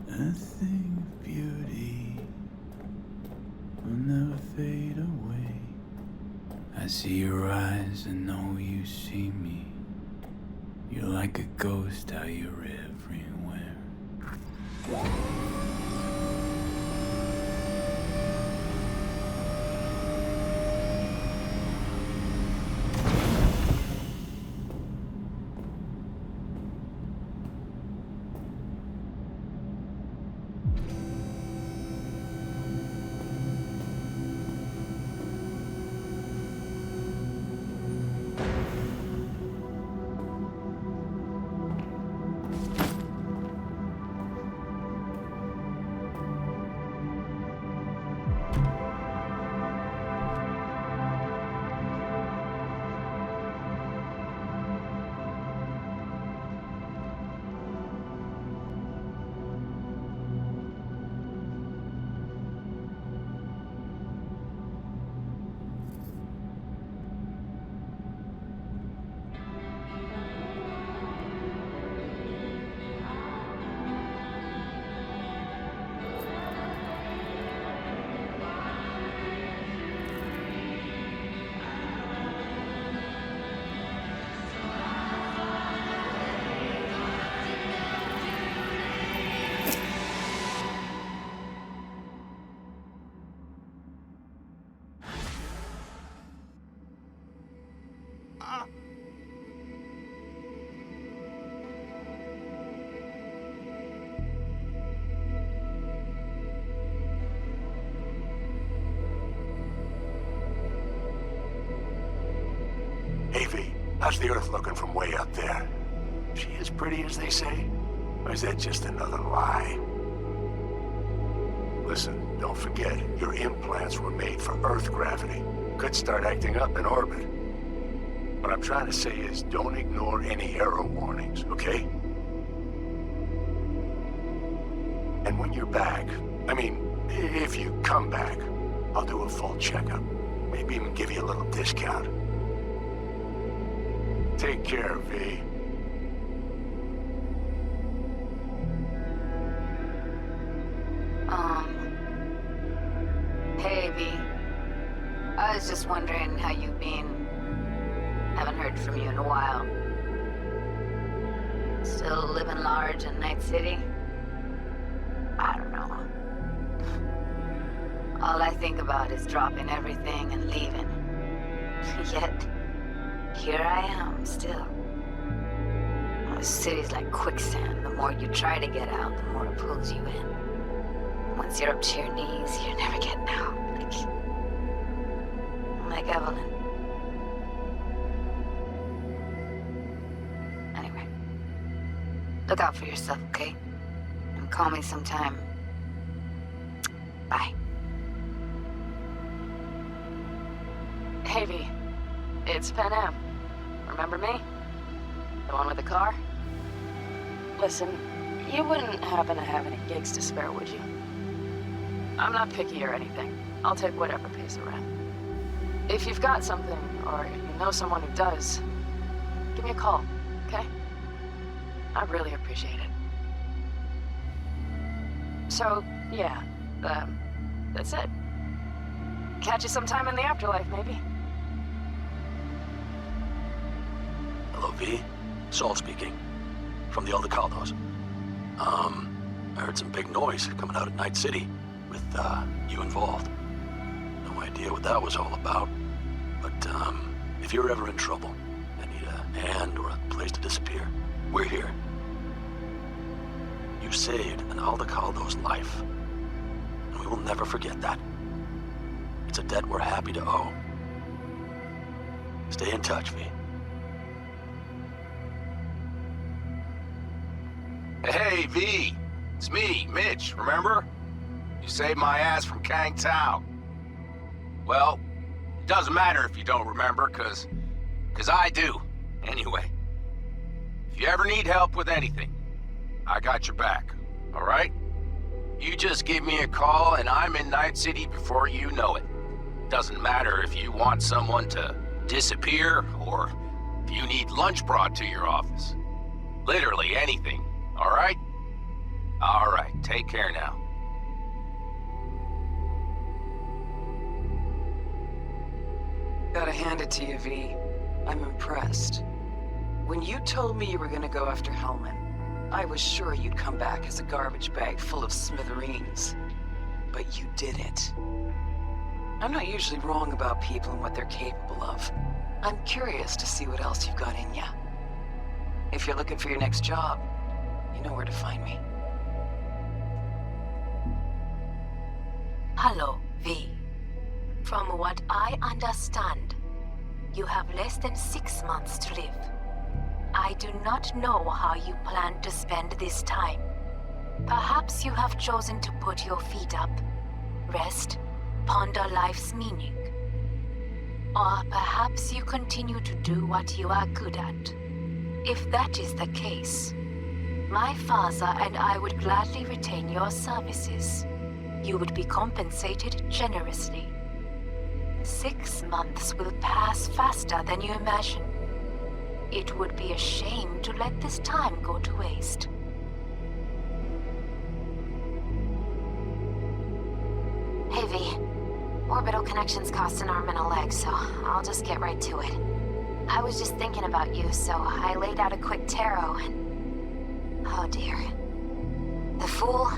Nothing of beauty will never fade away. I see your eyes and know you see me. You're like a ghost, how you're everywhere. How's the Earth looking from way up there? She as pretty as they say? Or is that just another lie? Listen, don't forget, your implants were made for Earth gravity. Could start acting up in orbit. What I'm trying to say is, don't ignore any error warnings, okay? And when you're back, I mean, if you come back, I'll do a full checkup. Maybe even give you a little discount. Take care, V. Hey, V. I was just wondering how you've been. Haven't heard from you in a while. Still living large in Night City? I don't think about is dropping everything and leaving. Yet, here I am, still. This city's like quicksand. The more you try to get out, the more it pulls you in. Once you're up to your knees, you're never getting out. Like Evelyn. Anyway, look out for yourself, okay? And call me sometime. Bye. Hey, V. It's Pan Am. Remember me? The one with the car? Listen, you wouldn't happen to have any gigs to spare, would you? I'm not picky or anything. I'll take whatever pays the rent. If you've got something, or you know someone who does, give me a call, okay? I'd really appreciate it. So, yeah, that's it. Catch you sometime in the afterlife, maybe. Hello, V. Saul speaking. From the Aldecaldos. I heard some big noise coming out of Night City with, you involved. No idea what that was all about. But, if you're ever in trouble and need a hand or a place to disappear, we're here. You saved an Aldecaldo's life. And we will never forget that. It's a debt we're happy to owe. Stay in touch, V. Hey, V. It's me, Mitch, remember? You saved my ass from Kang Tao. Well, it doesn't matter if you don't remember, cause I do. Anyway, if you ever need help with anything, I got your back, all right? You just give me a call and I'm in Night City before you know it. Doesn't matter if you want someone to disappear or if you need lunch brought to your office. Literally anything, all right? All right, take care now. Gotta hand it to you, V. I'm impressed. When you told me you were gonna go after Hellman, I was sure you'd come back as a garbage bag full of smithereens. But you did it. I'm not usually wrong about people and what they're capable of. I'm curious to see what else you've got in ya. If you're looking for your next job, you know where to find me. Hello, V. From what I understand, you have less than 6 months to live. I do not know how you plan to spend this time. Perhaps you have chosen to put your feet up, rest, ponder life's meaning. Or perhaps you continue to do what you are good at. If that is the case, my father and I would gladly retain your services. You would be compensated generously. 6 months will pass faster than you imagine. It would be a shame to let this time go to waste. Hey, V. Orbital connections cost an arm and a leg, so I'll just get right to it. I was just thinking about you, so I laid out a quick tarot and... oh dear. The Fool,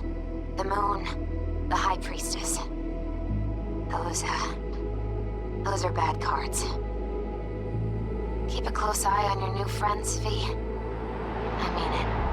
the Moon, the High Priestess. Those are bad cards. Keep a close eye on your new friends, V. I mean it.